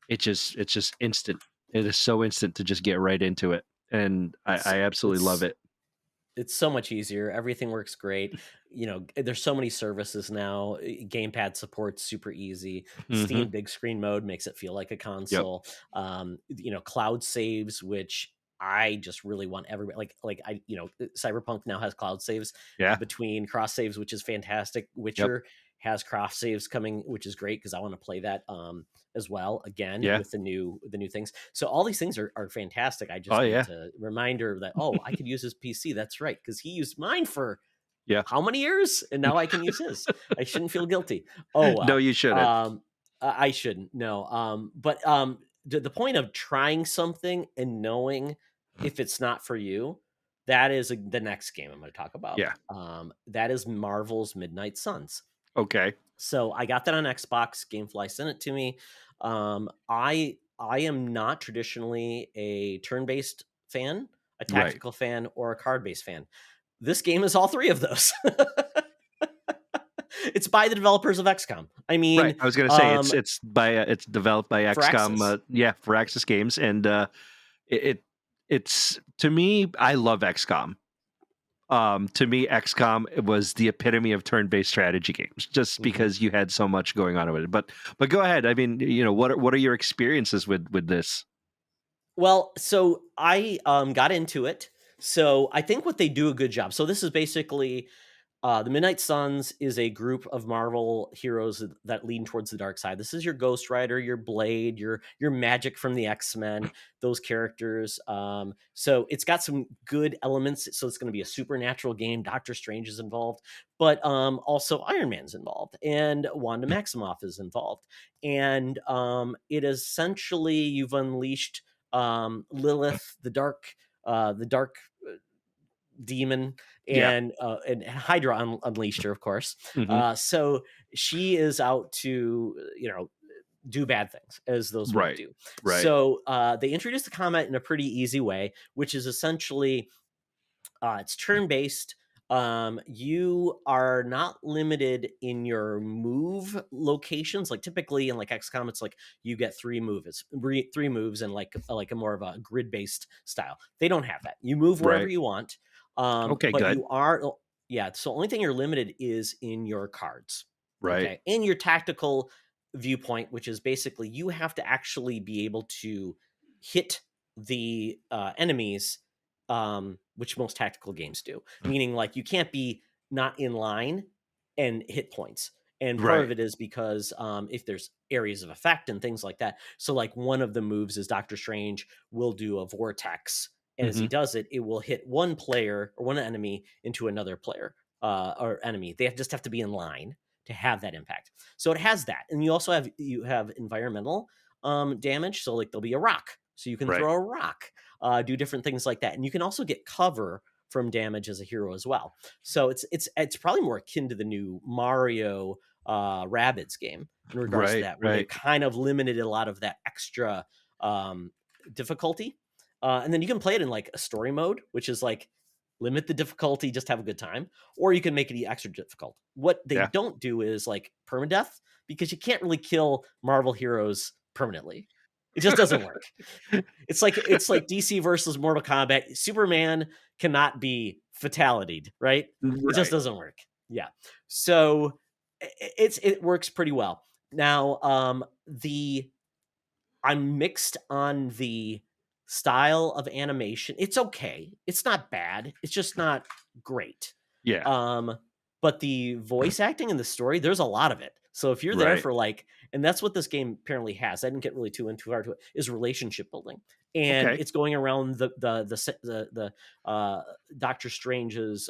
it's just instant. It is so instant to just get right into it, and I absolutely love it. It's so much easier. Everything works great. There's so many services now. Gamepad support's super easy. Steam big screen mode makes it feel like a console. Yep. Cloud saves, which I just really want everybody Cyberpunk now has cloud saves between cross saves, which is fantastic. Witcher has cross saves coming, which is great because I want to play that as well again with the new things. So all these things are fantastic. I just need a reminder that I could use his PC. That's right, because he used mine for how many years, and now I can use his. I shouldn't feel guilty. Oh well. No, you shouldn't. I shouldn't. No. But the point of trying something and knowing if it's not for you, that is the next game I'm going to talk about. Yeah. That is Marvel's Midnight Suns. Okay. So I got that on Xbox. Gamefly sent it to me. I am not traditionally a turn-based fan, a tactical fan, or a card-based fan. This game is all three of those. It's by the developers of XCOM. I mean, right. I was going to say it's developed by XCOM. For Axis Games, and it's to me, I love XCOM. To me, XCOM was the epitome of turn-based strategy games, just because you had so much going on with it. But go ahead. I mean, what are your experiences with this? Well, so I got into it. So I think what they do a good job. So this is basically the Midnight Suns is a group of Marvel heroes that lean towards the dark side. This is your Ghost Rider, your Blade, your Magic from the X-Men, those characters. So it's got some good elements. So it's going to be a supernatural game. Doctor Strange is involved, but also Iron Man's involved, and Wanda Maximoff is involved. And it essentially, you've unleashed Lilith, the dark demon, and Hydra unleashed her, of course. So she is out to do bad things, as those would do. Right. So they introduced the combat in a pretty easy way, which is essentially it's turn-based. You are not limited in your move locations. Like typically in like XCOM, it's like you get three moves and like a more of a grid-based style. They don't have that. You move wherever you want. Okay, but good. You are, so the only thing you're limited is in your cards. Right. Okay? In your tactical viewpoint, which is basically you have to actually be able to hit the enemies, which most tactical games do. Meaning like you can't be not in line and hit points. And part of it is because if there's areas of effect and things like that. So like one of the moves is Doctor Strange will do a vortex. And as he does it, it will hit one player or one enemy into another player or enemy. They just have to be in line to have that impact. So it has that. And you also have environmental damage. So like there'll be a rock. So you can throw a rock, do different things like that. And you can also get cover from damage as a hero as well. So it's probably more akin to the new Mario Rabbids game in regards to that, where they've kind of limited a lot of that extra difficulty. And then you can play it in like a story mode, which is like limit the difficulty, just have a good time, or you can make it extra difficult. What they don't do is like permadeath, because you can't really kill Marvel heroes permanently. It just doesn't work. It's like DC versus Mortal Kombat. Superman cannot be fatality'd, right? It just doesn't work. Yeah. So it works pretty well. Now, I'm mixed on the style of animation. It's okay. It's not bad. It's just not great. Yeah. But the voice acting and the story, there's a lot of it. So if you're there for like, and that's what this game apparently has. I didn't get really too hard to it. Is relationship building, and it's going around the Doctor Strange's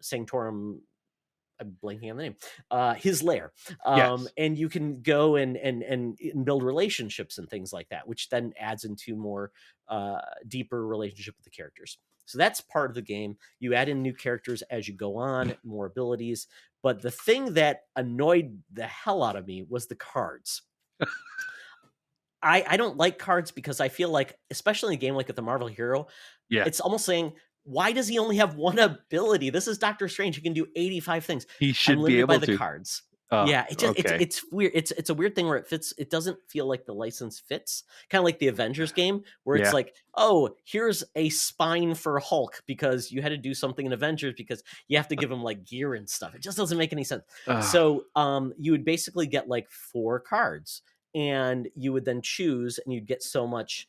Sanctorum. I'm blanking on the name. His lair, and you can go and build relationships and things like that, which then adds into more deeper relationship with the characters. So that's part of the game. You add in new characters as you go on, more abilities. But the thing that annoyed the hell out of me was the cards. I don't like cards because I feel like, especially in a game like with the Marvel hero, it's almost saying, why does he only have one ability? This is Doctor Strange. He can do 85 things. He should be able by the to. Cards. It's weird. It's a weird thing where it fits. It doesn't feel like the license fits. Kind of like the Avengers game, where it's like, oh, here's a spine for Hulk because you had to do something in Avengers because you have to give him like gear and stuff. It just doesn't make any sense. So you would basically get like 4 cards, and you would then choose, and you'd get so much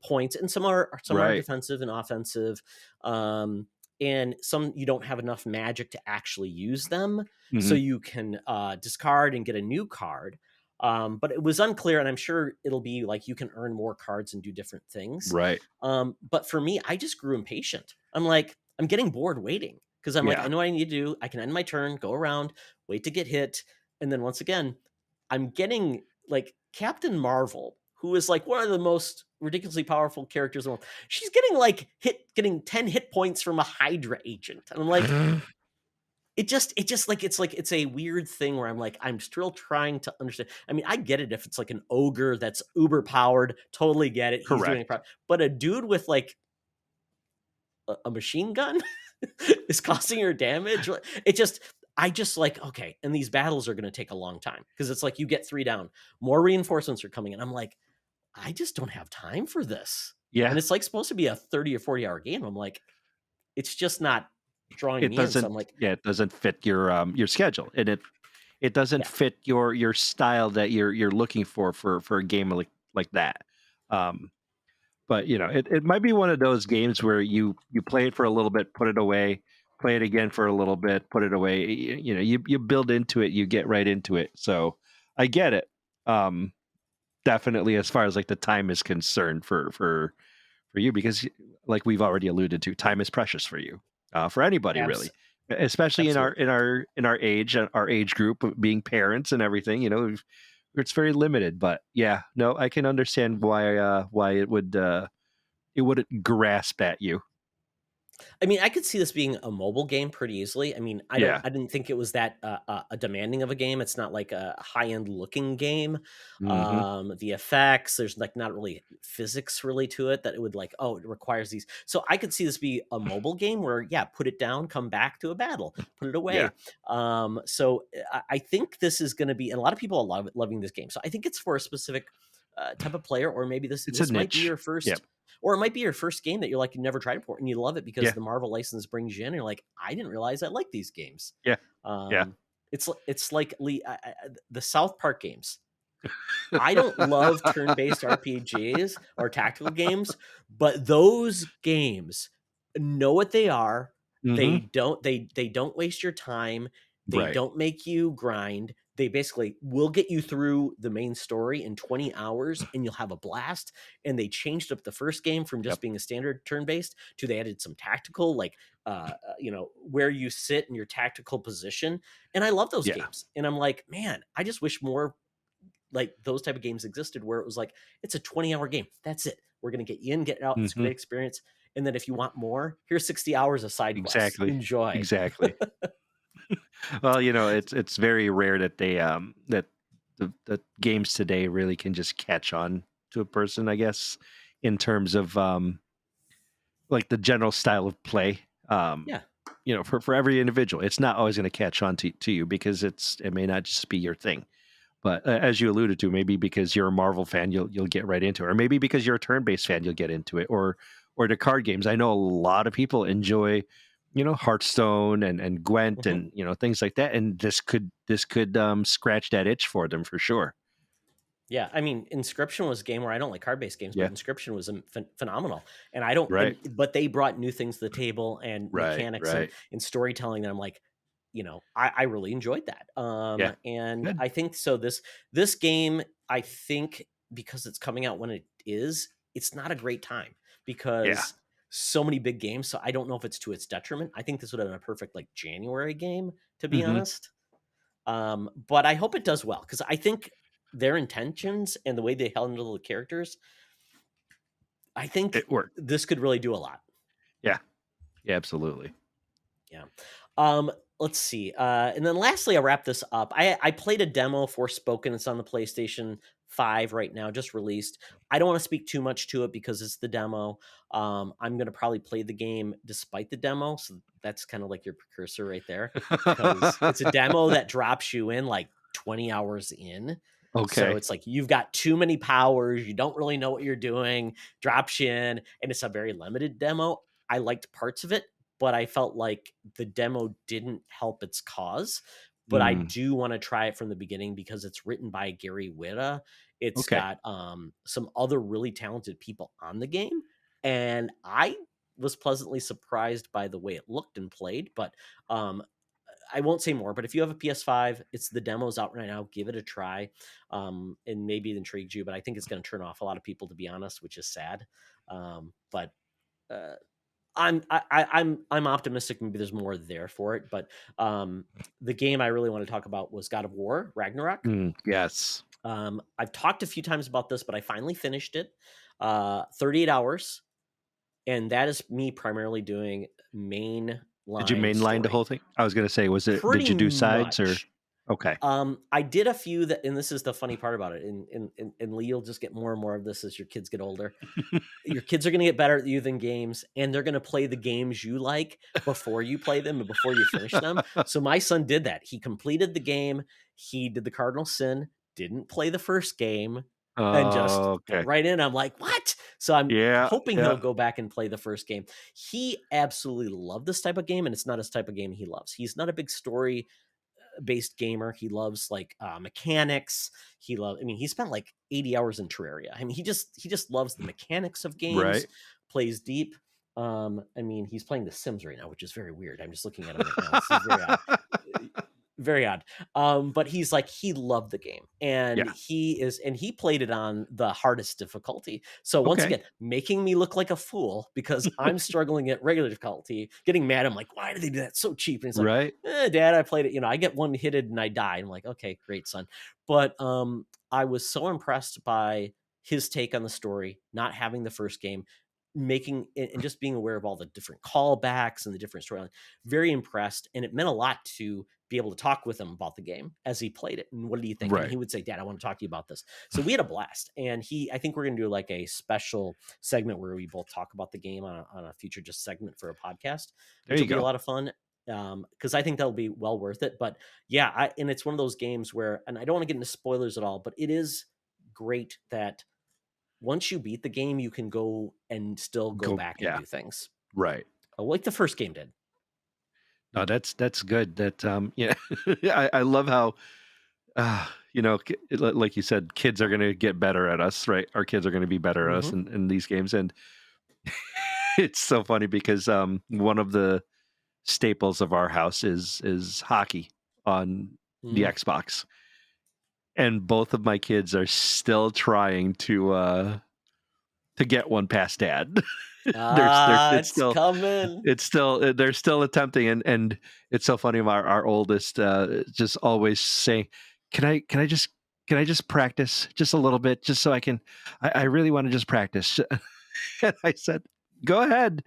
points, and some are defensive and offensive. And some you don't have enough magic to actually use them, so you can discard and get a new card. But it was unclear, and I'm sure it'll be like you can earn more cards and do different things. But for me, I just grew impatient. I'm like, I'm getting bored waiting, because I'm like, I know what I need to do. I can end my turn, go around, wait to get hit, and then once again, I'm getting like Captain Marvel, who is like one of the most ridiculously powerful characters in the world. She's getting 10 hit points from a Hydra agent. And I'm like, it's a weird thing where I'm like, I'm still trying to understand. I mean, I get it if it's like an ogre that's uber powered, totally get it. He's doing it. But a dude with like a machine gun is causing her damage. I just like, okay. And these battles are going to take a long time, because it's like you get 3 down, more reinforcements are coming in. I'm like, I just don't have time for this. And it's like supposed to be a 30 or 40 hour game. I'm like, it's just not drawing me in. So I'm like, it doesn't fit your schedule, and it doesn't fit your style that you're looking for a game like that. But you know, it might be one of those games where you play it for a little bit, put it away, play it again for a little bit, put it away. You know, you build into it, you get right into it. So I get it. Definitely, as far as like the time is concerned for you, because like we've already alluded to, time is precious for you, for anybody really, especially in our age group of being parents and everything. You know, it's very limited. But yeah, no, I can understand why it wouldn't grasp at you. I mean, I could see this being a mobile game pretty easily. I mean, I didn't think it was that a demanding of a game. It's not like a high-end looking game. The effects, there's like not really physics really to it that it would like, oh, it requires these. So I could see this be a mobile game where, put it down, come back to a battle, put it away. So I think this is going to be, and a lot of people are loving this game. So I think it's for a specific type of player, or maybe this might be your first. Or it might be your first game that you're like, you never tried it before and you love it because the Marvel license brings you in. And you're like, I didn't realize I like these games. It's like Lee, the South Park games. I don't love turn-based RPGs or tactical games, but those games know what they are. They don't waste your time. They don't make you grind. They basically will get you through the main story in 20 hours and you'll have a blast. And they changed up the first game from just being a standard turn-based to they added some tactical, like, where you sit in your tactical position. And I love those games. And I'm like, man, I just wish more like those type of games existed where it was like, it's a 20-hour game. That's it. We're going to get you in, get out. It's a great experience. And then if you want more, here's 60 hours of side quests. Enjoy. Exactly. Well, it's very rare that the games today really can just catch on to a person, I guess, in terms of like the general style of play. Yeah. For every individual, it's not always going to catch on to you because it may not just be your thing. But as you alluded to, maybe because you're a Marvel fan, you'll get right into it, or maybe because you're a turn-based fan, you'll get into it, or the card games. I know a lot of people enjoy, Hearthstone and Gwent and things like that, and this could scratch that itch for them for sure. Yeah, I mean, Inscription was a game where I don't like card-based games, but Inscription was phenomenal, and I don't. Right. But they brought new things to the table and mechanics and storytelling that I'm like, I really enjoyed that. And good. I think so. This game, I think, because it's coming out when it is, it's not a great time because so many big games. So I don't know if it's to its detriment. I think this would have been a perfect like January game, to be honest. But I hope it does well because I think their intentions and the way they handle the characters, I think it worked. This could really do a lot. Yeah, absolutely. Yeah. Let's see. And then lastly, I'll wrap this up. I played a demo for Spoken. It's on the PlayStation 5 right now, just released. I don't want to speak too much to it because it's the demo. I'm going to probably play the game despite the demo. So that's kind of like your precursor right there. Because it's a demo that drops you in like 20 hours in. Okay. So it's like you've got too many powers. You don't really know what you're doing. Drops you in. And it's a very limited demo. I liked parts of it, but I felt like the demo didn't help its cause. But I do want to try it from the beginning because it's written by Gary Whitta. It's got some other really talented people on the game. And I was pleasantly surprised by the way it looked and played. But I won't say more, but if you have a PS5, it's the demo's out right now. Give it a try, and maybe it intrigues you. But I think it's going to turn off a lot of people, to be honest, which is sad. But I'm optimistic. Maybe there's more there for it. But the game I really want to talk about was God of War Ragnarok. Yes. I've talked a few times about this, but I finally finished it. 38 hours, and that is me primarily doing main. Did you mainline the whole thing? I was going to say, did you do sides or? Okay. I did a few that, and this is the funny part about it. And Lee, you'll just get more and more of this as your kids get older. Your kids are going to get better at you than games, and they're going to play the games you like before you play them and before you finish them. So my son did that. He completed the game. He did the cardinal sin, didn't play the first game, and just got right in. I'm like, what? So I'm hoping he'll go back and play the first game. He absolutely loved this type of game, and it's not his type of game he loves. He's not a big story based gamer. He loves like mechanics. He spent like 80 hours in Terraria. I mean, he just loves the mechanics of games. Right. Plays deep. He's playing The Sims right now, which is very weird. I'm just looking at him right now. This is very odd. Very odd. But he's like, he loved the game, and he played it on the hardest difficulty. So once again, making me look like a fool because I'm struggling at regular difficulty, getting mad. I'm like, why do they do that so cheap? And it's like, Dad, I played it. I get one hitted and I die. I'm like, okay, great, son. But I was so impressed by his take on the story, not having the first game, making and just being aware of all the different callbacks and the different storyline. Very impressed, and it meant a lot to be able to talk with him about the game as he played it. And what do you think? Right. And he would say, Dad, I want to talk to you about this. So we had a blast. And I think we're going to do like a special segment where we both talk about the game on a future just segment for a podcast. Which will be a lot of fun. Because I think that'll be well worth it. But and it's one of those games where, and I don't want to get into spoilers at all, but it is great that once you beat the game, you can go and still go back and do things. Right. Like the first game did. No, that's good. That I love how like you said, kids are going to get better at us, right? Our kids are going to be better at us in these games, and it's so funny because one of the staples of our house is hockey on the Xbox, and both of my kids are still trying to get one past Dad. It's still coming. They're still attempting, and it's so funny. Our oldest just always saying, "Can I just practice just a little bit, just so I can? I really want to just practice." And I said, Go ahead.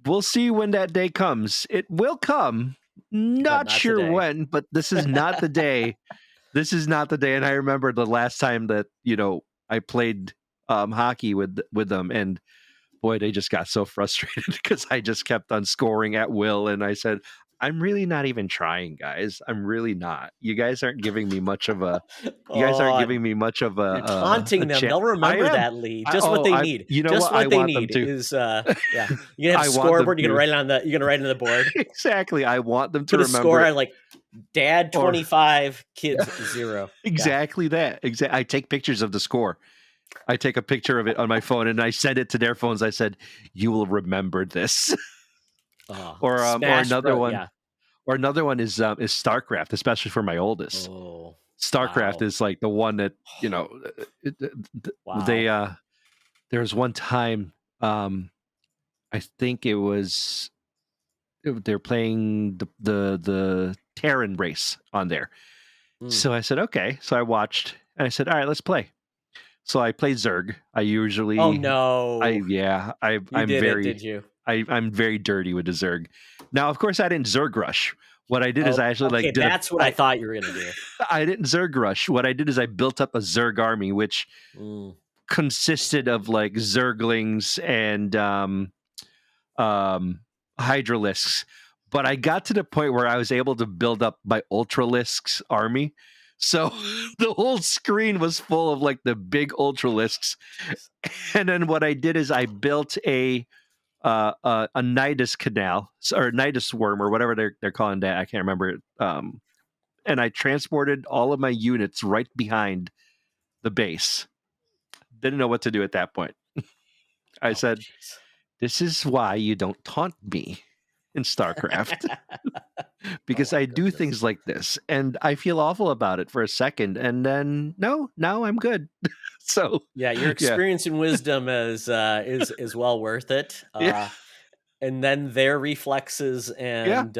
We'll see when that day comes. It will come. Not not sure today. when, but this is not the day. This is not the day. And I remember the last time that, I played hockey with them, and boy, they just got so frustrated because I just kept on scoring at will. And I said, I'm really not even trying, guys. I'm really not. You guys aren't giving me much of a. You guys aren't giving me much of You're taunting a them. chance. They'll I remember am. that, Lee. Just what they need. You know Just what? I what they want them need to. is yeah. You have I a want them scoreboard. You're to. gonna write it on the board. Exactly. I want them to Put a remember score it. on like Dad Or 25, kids 0. exactly that. I take pictures of the score. I take a picture of it on my phone and I send it to their phones. I said, "You will remember this." Or another one. Yeah. Or another one is StarCraft, especially for my oldest. Oh, StarCraft wow. is like the one that Wow. they. There was one time, I think it was they're playing the Terran race on there. So I said, okay. So I watched and I said, all right, let's play. So I play Zerg. I usually. Oh no. I'm did very. Did you? I'm very dirty with the Zerg. Now, of course, I didn't Zerg rush. What I did is I actually that's what I thought you were gonna do. I didn't Zerg rush. What I did is I built up a Zerg army, which consisted of like Zerglings and Hydralisks. But I got to the point where I was able to build up my Ultralisks army. So the whole screen was full of like the big Ultralisks. And then what I did is I built a Nidus canal or Nidus worm or whatever they're calling that. I can't remember it. And I transported all of my units right behind the base. Didn't know what to do at that point. I said, this is why you don't taunt me in StarCraft. Because I do things like this and I feel awful about it for a second. And then, no, now I'm good. So yeah, your experience and wisdom is well worth it. And then their reflexes and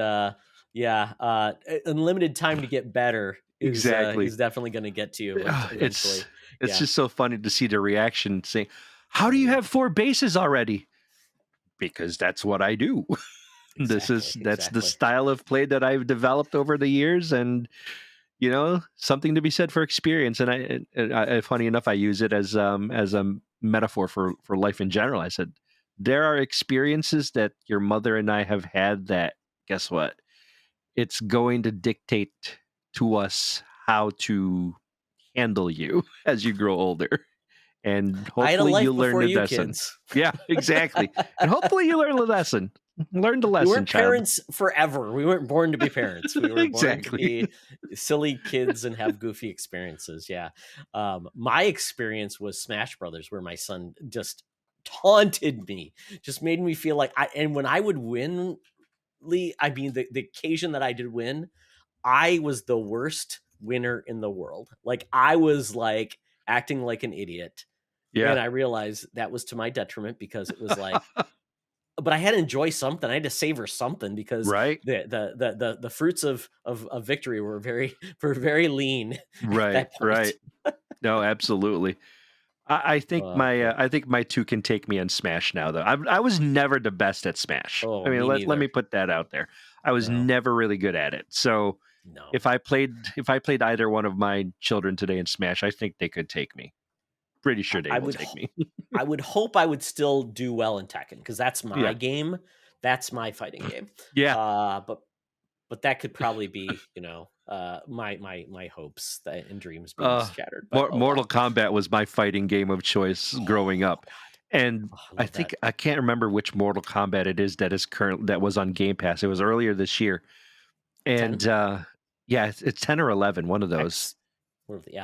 unlimited time to get better is definitely going to get to you eventually. It's just so funny to see the reaction saying, how do you have 4 bases already? Because that's what I do. That's the style of play that I've developed over the years, and something to be said for experience. And I funny enough, I use it as a metaphor for life in general. I said, there are experiences that your mother and I have had that, guess what? It's going to dictate to us how to handle you as you grow older. And hopefully you learn the lesson. Kids. Yeah, exactly. And hopefully you learn the lesson. Learn the lesson, we weren't child. Parents forever. We weren't born to be parents. We were born to be silly kids and have goofy experiences. Yeah. My experience was Smash Brothers, where my son just taunted me, just made me feel like and when I would win, Lee, I mean, the occasion that I did win, I was the worst winner in the world. Like, I was like acting like an idiot. Yeah. And I realized that was to my detriment because it was like, but I had to enjoy something. I had to savor something because the fruits of victory were very lean. Right. Right. No, absolutely. I think my 2 can take me in Smash now, though. I was never the best at Smash. I mean, let me put that out there. I was never really good at it. So if I played either one of my children today in Smash, I think they could take me. Pretty sure they would take me. I would hope I would still do well in Tekken because that's my game. That's my fighting game. Yeah. But that could probably be, my hopes and dreams being shattered. But, Mortal Kombat was my fighting game of choice growing up. And I think I can't remember which Mortal Kombat it is that was on Game Pass. It was earlier this year. And 10? It's 10 or 11, one of those.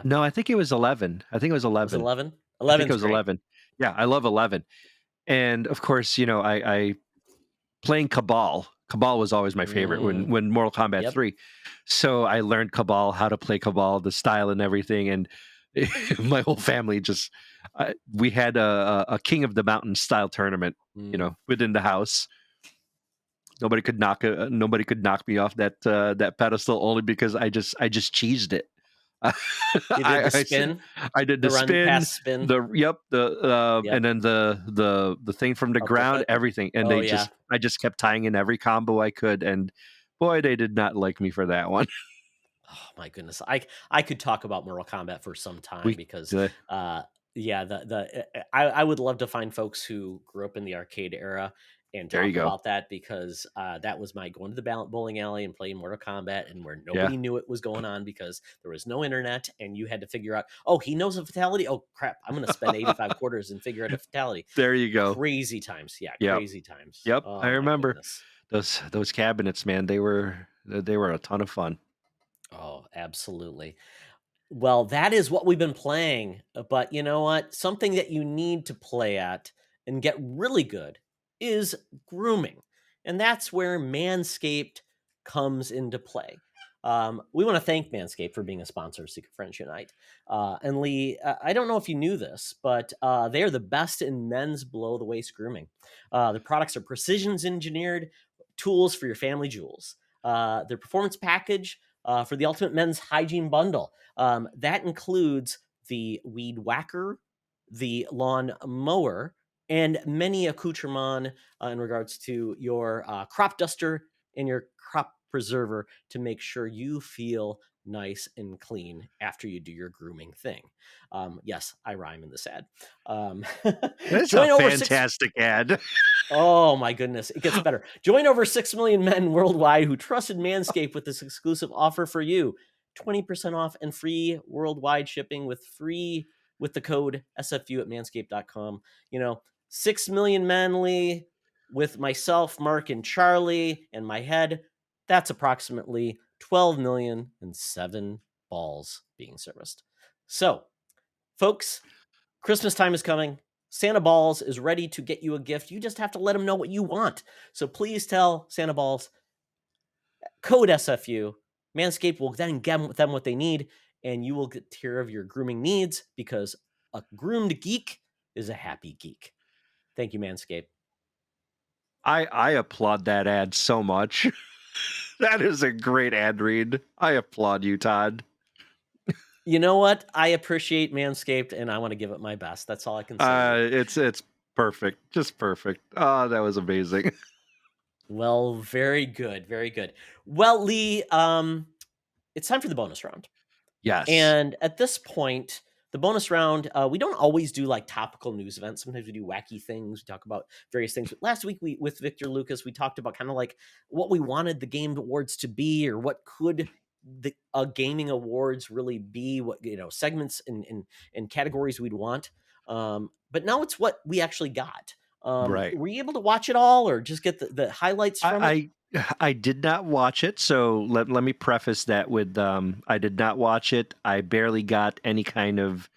No, I think it was 11. I think it was 11. Was it 11? 11. I think it was 11. Yeah, I love 11. And of course, I playing Cabal. Cabal was always my favorite when Mortal Kombat 3. So I learned Cabal, how to play Cabal, the style and everything. And my whole family we had a King of the Mountain style tournament, within the house. Nobody could knock me off that pedestal only because I just cheesed it. You did the spin, I did the run spin, past spin. yep. And then the thing from the ground, Uppercut. everything, and Oh yeah. I just kept tying in every combo I could, and boy, they did not like me for that one. Oh my goodness. I could talk about Mortal Kombat for some time We because uh, yeah, I would love to find folks who grew up in the arcade era and there you talk go. about that because that was my going to the bowling alley and playing Mortal Kombat and where Yeah. nobody knew what was going on because there was no internet and you had to figure out, oh, he knows a fatality. Oh crap, I'm going to spend 85 quarters and figure out a fatality. There you go. Crazy times. Yeah, Yep. crazy times. Yep, Oh, I my remember goodness. those cabinets, man. They were a ton of fun. Oh, absolutely. Well, that is what we've been playing, but you know what? Something that you need to play at and get really good is grooming. And that's where Manscaped comes into play. We want to thank Manscaped for being a sponsor of Secret Friends Unite. And Lee, I don't know if you knew this, but they are the best in men's below the waist grooming. Their products are precision engineered tools for your family jewels. Their performance package for the ultimate men's hygiene bundle. That includes the weed whacker, the lawn mower, and many accoutrements in regards to your crop duster and your crop preserver to make sure you feel nice and clean after you do your grooming thing. Yes, I rhyme in this ad. That's a fantastic ad. Oh my goodness, it gets better. Join over 6 million men worldwide who trusted Manscaped with this exclusive offer for you. 20% off and free worldwide shipping with the code SFU at manscaped.com. 6 million men, Lee, with myself, Mark, and Charlie, and my head. That's approximately 12 million and 7 balls being serviced. So, folks, Christmas time is coming. Santa Balls is ready to get you a gift. You just have to let him know what you want. So please tell Santa Balls, code SFU. Manscaped will then get them what they need, and you will get care of your grooming needs because a groomed geek is a happy geek. Thank you, Manscaped. I applaud that ad so much. That is a great ad read. I applaud you, Todd. You know what? I appreciate Manscaped, and I want to give it my best. That's all I can say. It's perfect. Just perfect. Oh, that was amazing. Well, very good. Very good. Well, Lee, it's time for the bonus round. Yes. And at this point, the bonus round, we don't always do like topical news events. Sometimes we do wacky things. We talk about various things. Last week, with Victor Lucas, we talked about kind of like what we wanted the Game Awards to be, or what could the gaming awards really be, what segments and categories we'd want. But now it's what we actually got. Right. Were you able to watch it all, or just get the highlights from it? I did not watch it, so let me preface that with I did not watch it. I barely got any kind of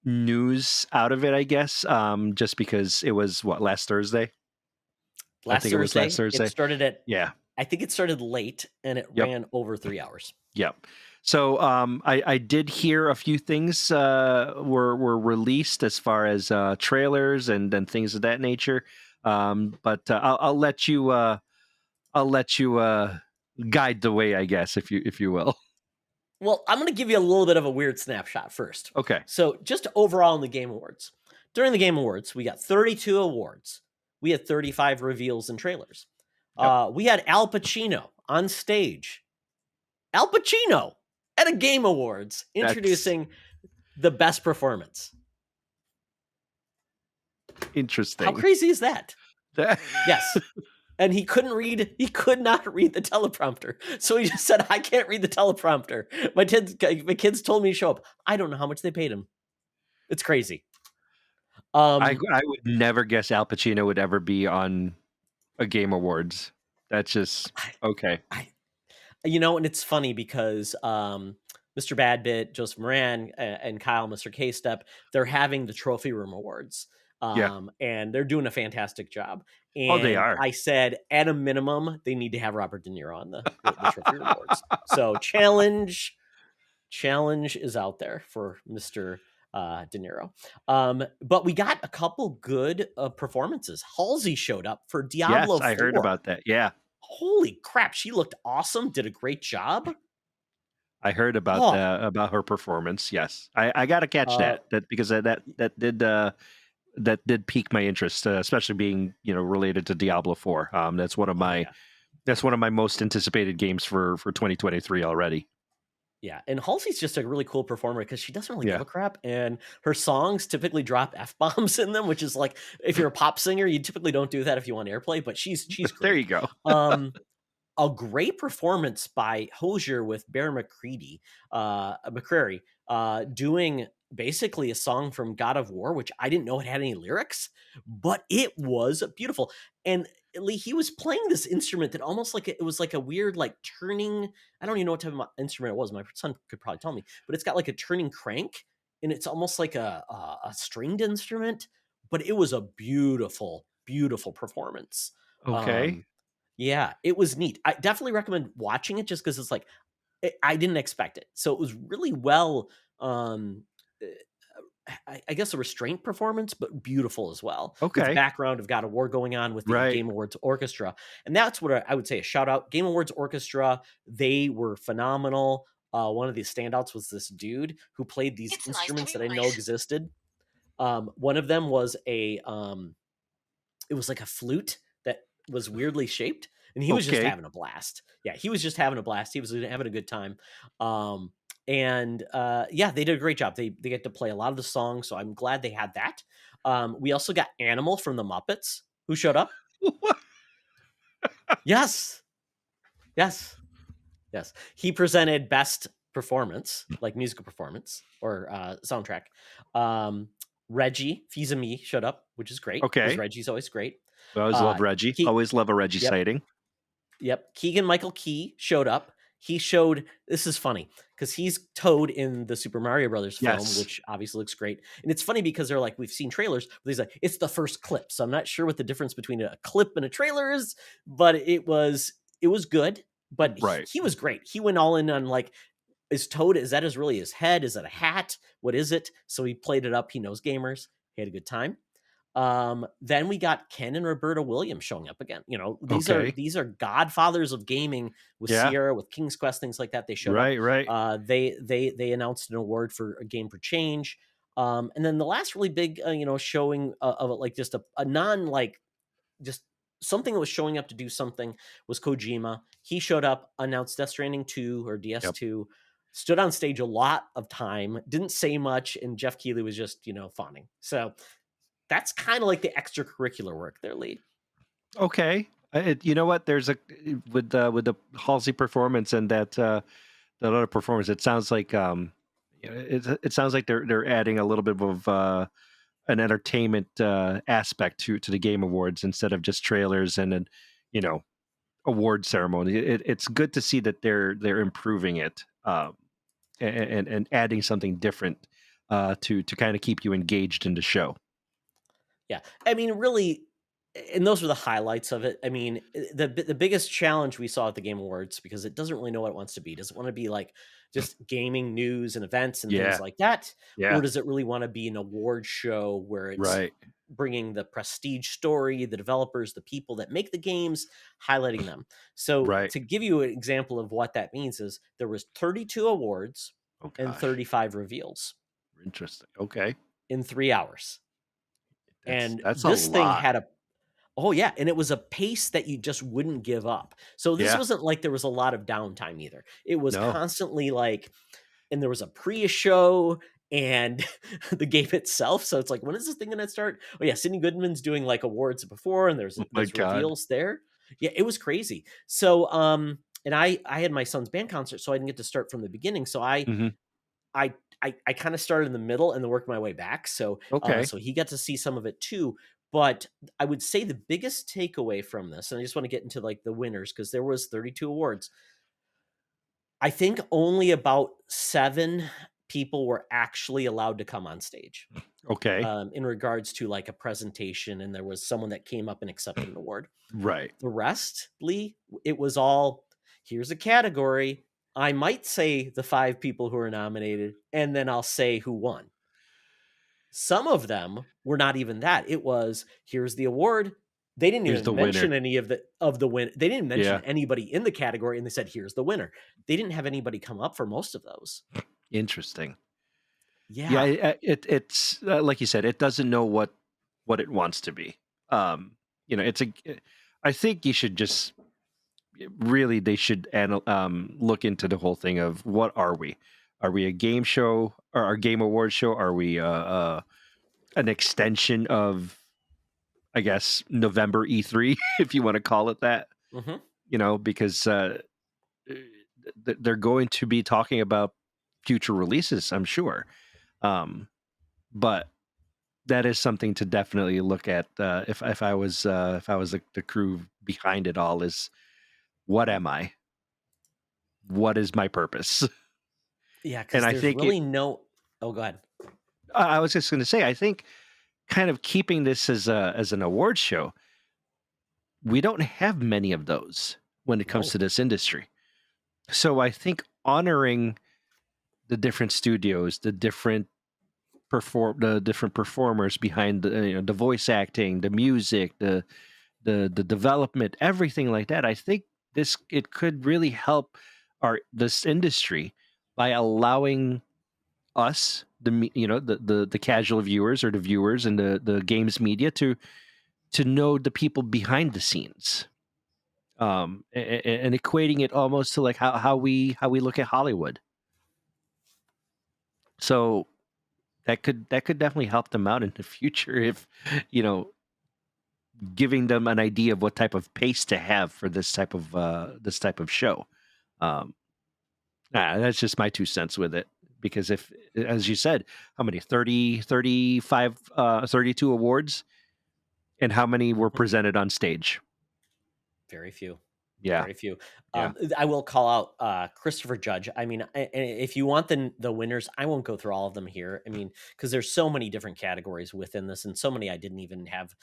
news out of it, I guess, just because it was last Thursday. I think it was last Thursday. It started at yeah. I think it started late and it ran over 3 hours. Yep. So I did hear a few things were released as far as trailers and things of that nature. But I'll let you guide the way, I guess, if you will. Well, I'm going to give you a little bit of a weird snapshot first. Okay. So just overall in the Game Awards. During the Game Awards, we got 32 awards. We had 35 reveals and trailers. Yep. We had Al Pacino on stage. Al Pacino at a Game Awards introducing the best performance. Interesting. How crazy is that? Yes. And he could not read the teleprompter. So he just said, I can't read the teleprompter. My kids told me to show up. I don't know how much they paid him. It's crazy. I would never guess Al Pacino would ever be on a Game Awards. That's just okay. And it's funny because Mr. Badbit, Joseph Moran, and Kyle, Mr. K-Step, they're having the Trophy Room Awards. And they're doing a fantastic job. And they are. I said, at a minimum, they need to have Robert De Niro on the Trophy Room Awards. So challenge is out there for Mr. De Niro. But we got a couple good performances. Halsey showed up for Diablo 4. I heard about that. Yeah. Holy crap, she looked awesome. Did a great job. I heard about Oh, about her performance. Yes, I got to catch uh, that because that did pique my interest, especially being related to Diablo 4. oh yeah. That's one of my most anticipated games for 2023 already. Yeah, and Halsey's just a really cool performer because she doesn't really give Yeah, a crap, and her songs typically drop F-bombs in them, which is like, if you're a pop singer, you typically don't do that if you want airplay, but she's there great. you go. Um, a great performance by Hosier with Bear McCreary, doing basically a song from God of War, which I didn't know it had any lyrics, but it was beautiful. And Lee, he was playing this instrument that almost like it was like a weird, like turning. I don't even know what type of instrument it was. My son could probably tell me, but it's got like a turning crank, and it's almost like a stringed instrument. But it was a beautiful, beautiful performance. Okay, Yeah, it was neat. I definitely recommend watching it just because it's like I didn't expect it. So it was really well, um, eh, I guess a restraint performance, but beautiful as well, with the okay, background of God of War going on with the right. Game Awards Orchestra. And that's what I would say, a shout out. Game Awards Orchestra, they were phenomenal. One of the standouts was this dude who played these It's nice to instruments be that I know right. existed. One of them was it was like a flute that was weirdly shaped, and he was just Okay, having a blast. Yeah, he was just having a blast. He was having a good time. Yeah, they did a great job. They get to play a lot of the songs, so I'm glad they had that. We also got Animal from the Muppets who showed up. Yes, yes, yes. He presented best performance, like musical performance or soundtrack. Um, Reggie Fils-Aimé showed up, which is great because okay. Reggie's always great. I always love Reggie. He, Always love a Reggie yep, sighting. Yep. Keegan Michael Key showed up. He showed this is funny because he's Toad in the Super Mario Brothers film, Yes. which obviously looks great. And it's funny because they're like, we've seen trailers, but he's like, it's the first clip. So I'm not sure what the difference between a clip and a trailer is, but it was good. But Right. he was great. He went all in on like, is Toad, is that his really his head? Is that a hat? What is it? So he played it up. He knows gamers. He had a good time. Then we got Ken and Roberta Williams showing up again. You know, Okay. these are godfathers of gaming with Yeah. Sierra, with King's Quest, things like that. They showed up. Right. Right. They announced an award for a game for change. And then the last really big, showing of like just a non like just something that was showing up to do something was Kojima. He showed up, announced Death Stranding 2 or Yep. DS2, stood on stage a lot of time, didn't say much, and Jeff Keighley was just, fawning. So that's kind of like the extracurricular work there, Lee. Okay. You know what? There's a with the Halsey performance and that other performance. It sounds like it sounds like they're adding a little bit of an entertainment aspect to the Game Awards instead of just trailers and an you know award ceremony. It's good to see that they're improving it and adding something different to kind of keep you engaged in the show. Yeah. I mean, really, and those were the highlights of it. I mean, the biggest challenge we saw at the Game Awards, because it doesn't really know what it wants to be. Does it want to be like just gaming news and events and things Yeah. like that? Or Yeah. does it really want to be an award show where it's Right. bringing the prestige story, the developers, the people that make the games, highlighting them? So Right. to give you an example of what that means is there was 32 awards Oh and gosh. 35 reveals Interesting. Okay. in 3 hours. That's And that's a this thing lot. had a Oh, yeah, and it was a pace that you just wouldn't give up. So this Yeah. wasn't like there was a lot of downtime either. It was No. constantly like, and there was a pre-show and the game itself. So it's like, when is this thing gonna start? Oh yeah, Sidney Goodman's doing like awards before, and Oh my there's god. reveals there. Yeah, it was crazy. So and I had my son's band concert, so I didn't get to start from the beginning. So Hmm. I I kind of started in the middle and then worked my way back. So Okay. so he got to see some of it too. But I would say the biggest takeaway from this, and I just want to get into like the winners because there was 32 awards. I think only about 7 people were actually allowed to come on stage Okay. in regards to like a presentation, and there was someone that came up and accepted an award. Right. The rest, Lee, it was all here's a category. I might say the 5 people who are nominated, and then I'll say who won. Some of them were not even that. It was here's the award. They didn't Here's the even winner. mention any of the win. They didn't mention Yeah. anybody in the category, and they said, "Here's the winner." They didn't have anybody come up for most of those. Interesting. Yeah, Yeah. it's like you said, it doesn't know what it wants to be. It's a. I think you should just really they should look into the whole thing of what are we? Are we a game show or our game award show? Are we an extension of, I guess, November E3, if you want to call it that? Mhm. Because they're going to be talking about future releases, I'm sure. But that is something to definitely look at. If I was the crew behind it all, is what am I? What is my purpose? Yeah, And because I there's think it. really no. Oh, go ahead. I was just going to say, I think kind of keeping this as an award show, we don't have many of those when it comes No. to this industry. So I think honoring the different studios, the different performers behind the voice acting, the music, the development, everything like that. I think it could really help this industry by allowing us, the casual viewers or the viewers and the games media to know the people behind the scenes, and equating it almost to like how we look at Hollywood. So that could definitely help them out in the future if you know giving them an idea of what type of pace to have for this type of show. Um, that's just my 2 cents with it. Because if, as you said, how many 30, 35, 32 awards, and how many were Mhm. presented on stage? Very few. Yeah, Very few. yeah, I will call out Christopher Judge. I mean, if you want the winners, I won't go through all of them here. I mean, because there's so many different categories within this, and so many I didn't even have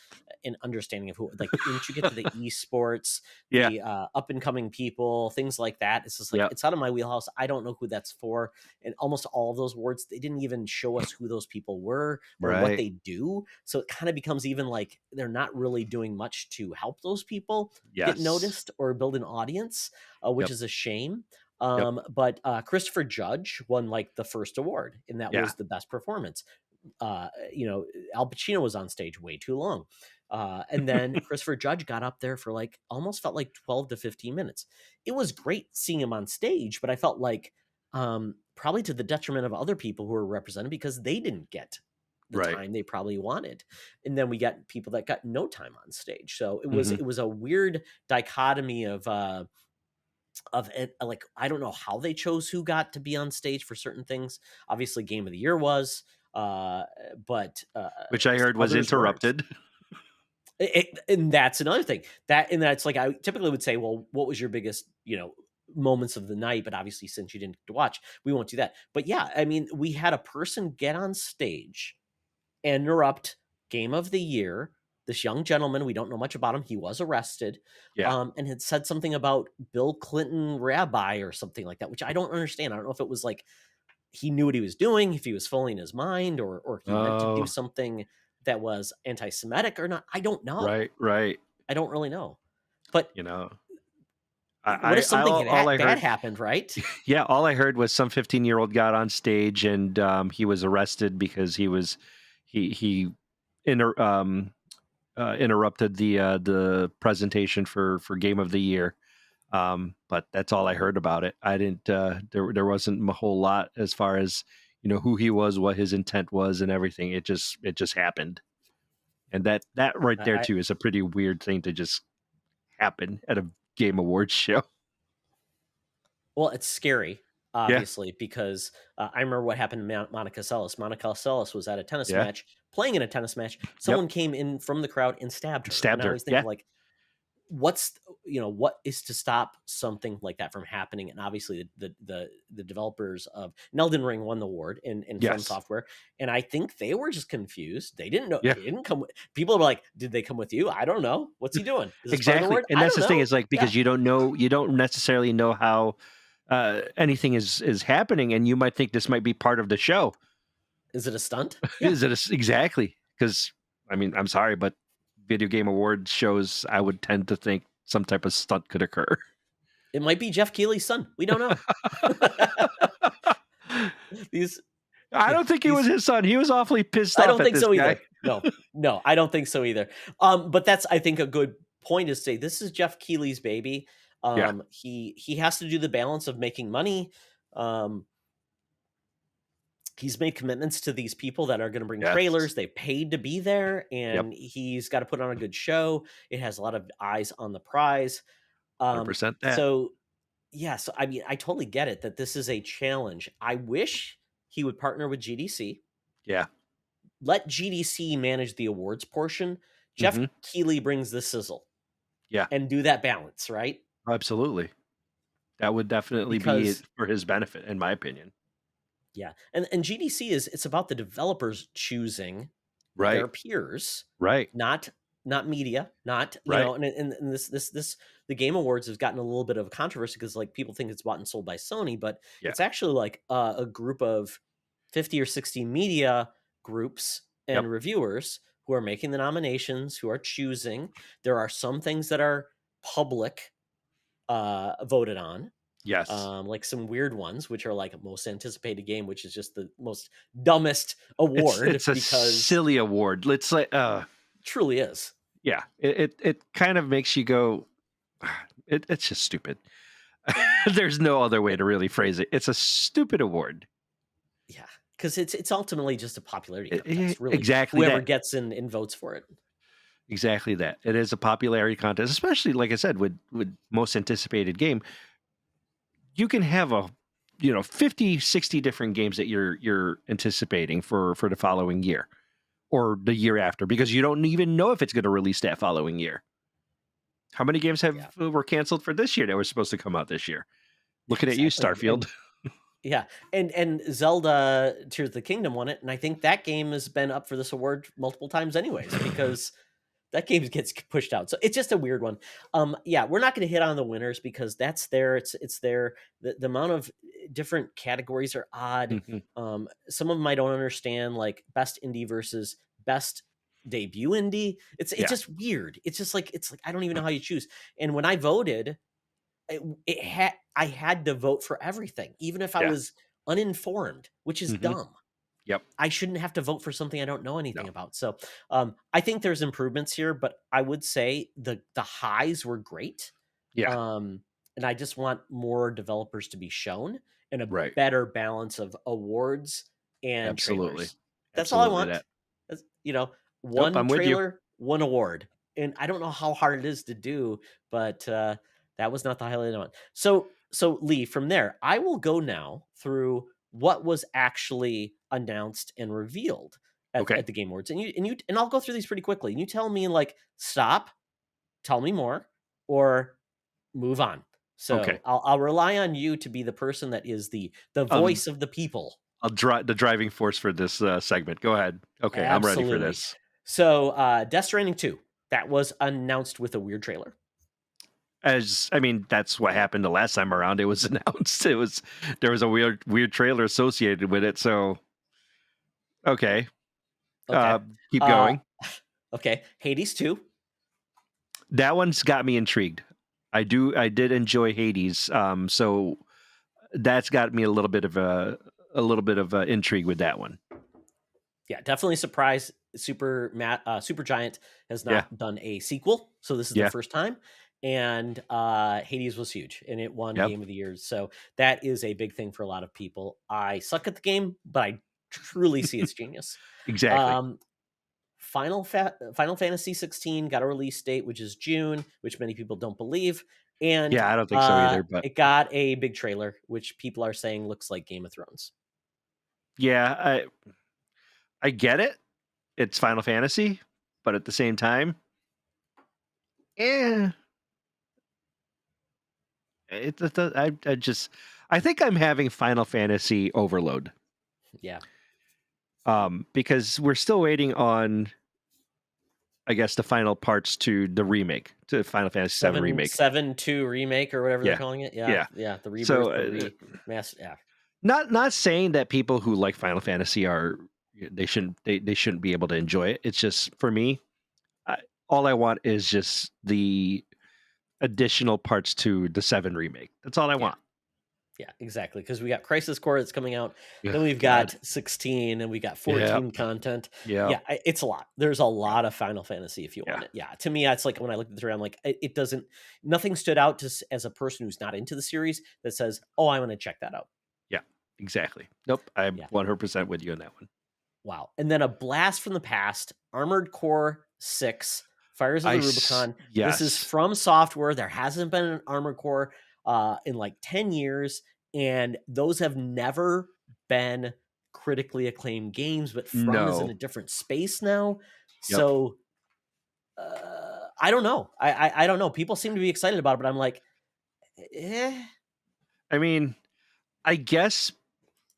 an understanding of who. Like once you get to the esports, yeah, the up and coming people, things like that, it's just like yeah. it's out of my wheelhouse. I don't know who that's for, and almost all of those awards, they didn't even show us who those people were or what Right. they do. So it kind of becomes even like they're not really doing much to help those people get Yes. noticed or build an audience, which Yep. is a shame. Yep. But Christopher Judge won like the first award, and that Yeah. was the best performance. Al Pacino was on stage way too long. And then Christopher Judge got up there for like almost felt like 12 to 15 minutes. It was great seeing him on stage, but I felt like probably to the detriment of other people who were represented because they didn't get the Right. time they probably wanted. And then we got people that got no time on stage. So it was Hmm. it was a weird dichotomy of it. Like I don't know how they chose who got to be on stage for certain things. Obviously game of the year was uh but Which I heard was others weren't. interrupted. And that's another thing and that's like I typically would say, well, what was your biggest moments of the night? But obviously since you didn't get to watch, we won't do that. But yeah, I mean, we had a person get on stage and interrupt game of the year. This young gentleman, we don't know much about him, he was arrested, Yeah. and had said something about Bill Clinton rabbi or something like that, which I don't understand. I don't know if it was like he knew what he was doing, if he was fooling his mind, or he meant to do Oh, something that was anti-Semitic or not. I don't know. right. Right. I don't really know. But You know, what if something all I bad heard, happened, right? yeah, all I heard was some 15-year-old got on stage and he was arrested because he inter, interrupted the presentation for Game of the Year. But that's all I heard about it. I didn't. There wasn't a whole lot as far as who he was, what his intent was, and everything. It just happened, and that right there I too is a pretty weird thing to just happen at a Game Awards show. Well, it's scary, Yeah, obviously, because I remember what happened to Monica Seles. Monica Seles was at a tennis yeah, match, playing in a tennis match. yep. Someone came in from the crowd and stabbed her. And Stabbed I her. always think Yeah, of like, what is to stop something like that from happening? And obviously, the developers of Elden Ring won the award in From yes, Software, and I think they were just confused. They didn't know. yeah. They didn't come. People were like, "Did they come with you? I don't know. What's he doing? Is this part of the Exactly, award? and I that's don't the thing know." is like Yeah, because you don't necessarily know how anything is happening, and you might think this might be part of the show. is it a stunt? Yeah. Is it exactly? Because I mean, I'm sorry, but video game award shows, I would tend to think some type of stunt could occur. It might be Jeff Keighley's son. We don't know. I don't think it was his son. He was awfully pissed I off don't at think this so guy. either. No, I don't think so either. But that's, I think, a good point to say this is Jeff Keighley's baby. He has to do the balance of making money. He's made commitments to these people that are going to bring trailers. They paid to be there, and he's got to put on a good show. It has a lot of eyes on the prize. 100% that. So I mean, I totally get it that this is a challenge. I wish he would partner with GDC. Yeah. Let GDC manage the awards portion. Jeff Keighley brings the sizzle. Yeah. And do that balance, right? Absolutely. That would definitely be for his benefit, in my opinion. Yeah. And GDC it's about the developers choosing their peers. Right. Not media, not, you know, and this the Game Awards has gotten a little bit of controversy because like people think it's bought and sold by Sony, but it's actually like a group of 50 or 60 media groups and reviewers who are making the nominations, who are choosing. There are some things that are public voted on. Yes. Like some weird ones, which are like most anticipated game, which is just the most dumbest award. It's a silly award. It's like truly is. Yeah. It kind of makes you go, it's just stupid. There's no other way to really phrase it. It's a stupid award. Yeah. Because it's ultimately just a popularity contest, really. Exactly. Whoever gets in votes for it. Exactly that. It is a popularity contest, especially like I said, with most anticipated game. You can have 50, 60 different games that you're anticipating for the following year or the year after, because you don't even know if it's going to release that following year. How many games were canceled for this year that were supposed to come out this year? Looking at you, Starfield. And Zelda Tears of the Kingdom won it, and I think that game has been up for this award multiple times anyways, because that game gets pushed out. So it's just a weird one. We're not going to hit on the winners because that's there. It's there. The amount of different categories are odd. Some of them I don't understand, like best indie versus best debut indie. It's just weird. It's like I don't even know how you choose. And when I voted, I had to vote for everything, even if I was uninformed, which is dumb. Yep. I shouldn't have to vote for something I don't know anything about. So I think there's improvements here, but I would say the highs were great. Yeah. And I just want more developers to be shown and a better balance of awards and trailers. That's all I want. That's, one trailer, one award. And I don't know how hard it is to do, but that was not the highlight I want. So Lee, from there, I will go now through what was actually announced and revealed at the Game Awards, and I'll go through these pretty quickly. And you tell me like stop, tell me more, or move on. So I'll rely on you to be the person that is the voice of the people. I'll the driving force for this segment. Go ahead. Okay, absolutely. I'm ready for this. So Death Stranding 2, that was announced with a weird trailer. That's what happened the last time around. It was announced. There was a weird trailer associated with it. So, keep going. Hades 2. That one's got me intrigued. I did enjoy Hades. So that's got me a little bit of intrigue with that one. Yeah, definitely surprised. Supergiant has not done a sequel, so this is the first time. And Hades was huge, and it won Game of the Year. So that is a big thing for a lot of people. I suck at the game, but I truly see its genius. Exactly. Final Fantasy 16 got a release date, which is June, which many people don't believe. And I don't think so either. But it got a big trailer, which people are saying looks like Game of Thrones. Yeah, I get it. It's Final Fantasy, but at the same time, I think I'm having Final Fantasy overload. Yeah. Because we're still waiting on, I guess, the final parts to the remake, to Final Fantasy VII remake. 7-2 remake or whatever they're calling it. Yeah. The rebirth. So, Not saying that people who like Final Fantasy they shouldn't be able to enjoy it. It's just, for me, all I want is just the additional parts to the 7 remake. That's all I Yeah. want. Yeah, exactly. Because we got Crisis Core that's coming out. Yeah, Then we've God. got 16 and we got Yeah. 14 content. Yeah. Yeah, it's a lot. There's a lot of Final Fantasy if you Yeah. want it. Yeah, to me, it's like when I looked at the three, I'm like, it doesn't, nothing stood out to, as a person who's not into the series that says, oh, I want to check that out. Yeah, exactly. Nope. I'm Yeah. 100% with you on that one. Wow. And then a blast from the past, Armored Core 6, Fires of the Rubicon. This is Yes. from Software. There hasn't been an Armored Core in like 10 years, and those have never been critically acclaimed games, but From is in a No. different space now. Yep. So I don't know. I don't know. People seem to be excited about it, but I'm like, eh. I mean, I guess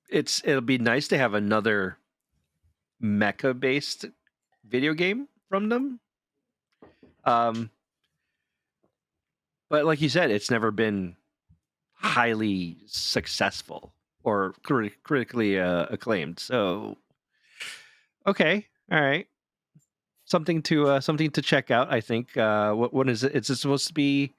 it'll be nice to have another mecha based video game from them. But like you said, it's never been highly successful or critically acclaimed. So, okay, all right, something to check out. I think. When is it? Is it supposed to be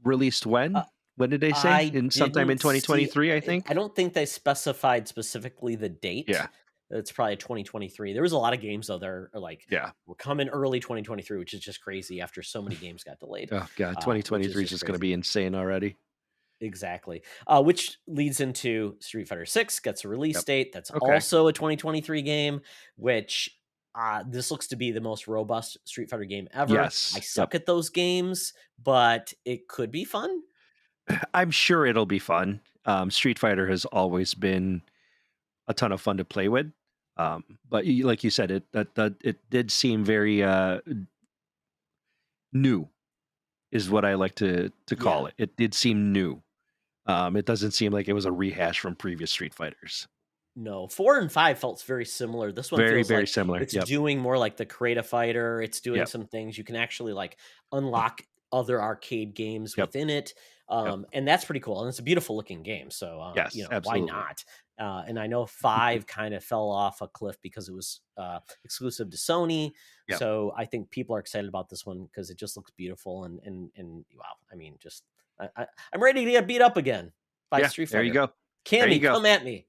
released when? Uh, When did they say? I In sometime in didn't see. 2023, I think. I don't think they specified specifically the date. Yeah. It's probably 2023. There was a lot of games though. They're like, Yeah. we're coming early 2023, which is just crazy after so many games got delayed. Oh God, 2023 is just going to be insane already. Exactly. Which leads into Street Fighter 6 gets a release Yep. date. That's Okay. also a 2023 game, which this looks to be the most robust Street Fighter game ever. Yes. I suck at those games, but it could be fun. I'm sure it'll be fun. Street Fighter has always been a ton of fun to play with. But like you said, it did seem very new, is what I like to call it. It did seem new. It doesn't seem like it was a rehash from previous Street Fighters. No, 4 and 5 felt very similar. This one Very, feels very like similar. it's Yep. doing more like the Create a Fighter. It's doing Yep. some things. You can actually like unlock other arcade games Yep. within it. And that's pretty cool. And it's a beautiful looking game. So, Yes, absolutely. why not? And I know 5 kind of fell off a cliff because it was exclusive to Sony. Yep. So I think people are excited about this one because it just looks beautiful. And wow, I mean, just I'm ready to get beat up again by Street Fighter. There you go. Cammy, come at me.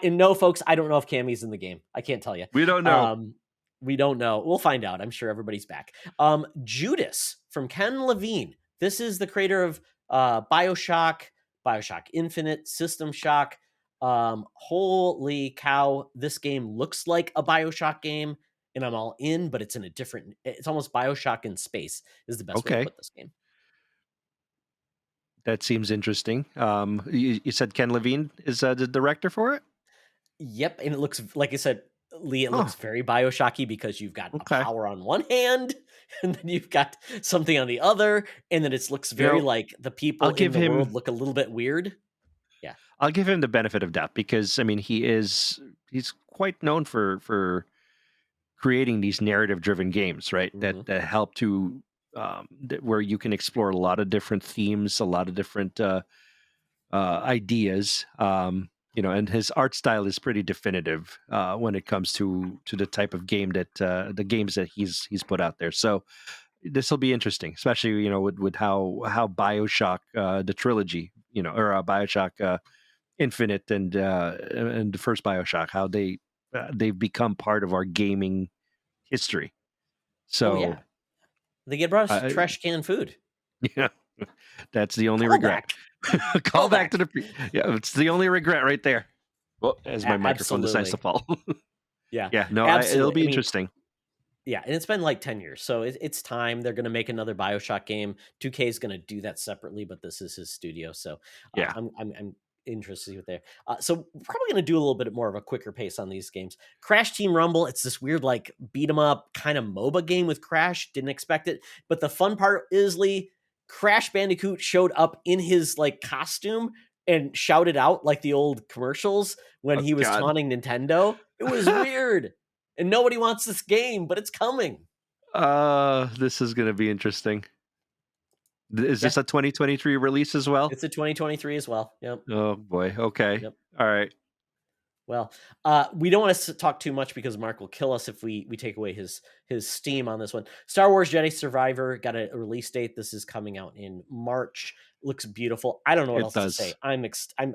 And no, folks, I don't know if Cammy's in the game. I can't tell you. We don't know. We don't know. We'll find out. I'm sure everybody's back. Judas from Ken Levine. This is the creator of BioShock, BioShock Infinite, System Shock. Holy cow. This game looks like a BioShock game, and I'm all in, but it's in a different, it's almost BioShock in space is the best way to put this game. That seems interesting. You said Ken Levine is the director for it? Yep. And it looks, like I said, Lee, it looks very BioShocky because you've got a power on one hand, and then you've got something on the other, and then it looks very like the people in the world look a little bit weird. Yeah. I'll give him the benefit of doubt because, I mean, he's quite known for creating these narrative-driven games, right? Mm-hmm. That help to where you can explore a lot of different themes, a lot of different ideas. And his art style is pretty definitive when it comes to the type of game that the games that he's put out there. So this will be interesting, especially with how BioShock the trilogy, or BioShock Infinite and the first BioShock, how they've become part of our gaming history. So they get brought us trash can food. Yeah, that's the only regret. Call back to the it's the only regret right there. Well, as my microphone decides to fall. Yeah. No, it'll be interesting. Yeah, and it's been like 10 years, so it's time. They're going to make another BioShock game. 2K is going to do that separately, but this is his studio, so I'm interested with there. So we're probably going to do a little bit more of a quicker pace on these games. Crash Team Rumble, it's this weird like beat 'em up kind of MOBA game with Crash. Didn't expect it, but the fun part is, Lee, Crash Bandicoot showed up in his like costume and shouted out like the old commercials when he was taunting Nintendo. It was weird. And nobody wants this game, but it's coming. This is going to be interesting. Is this a 2023 release as well? It's a 2023 as well. Yep. Oh boy. Okay. Yep. All right. Well, we don't want to talk too much because Mark will kill us if we take away his steam on this one. Star Wars Jedi Survivor got a release date. This is coming out in March. Looks beautiful. I don't know what It else to say. does.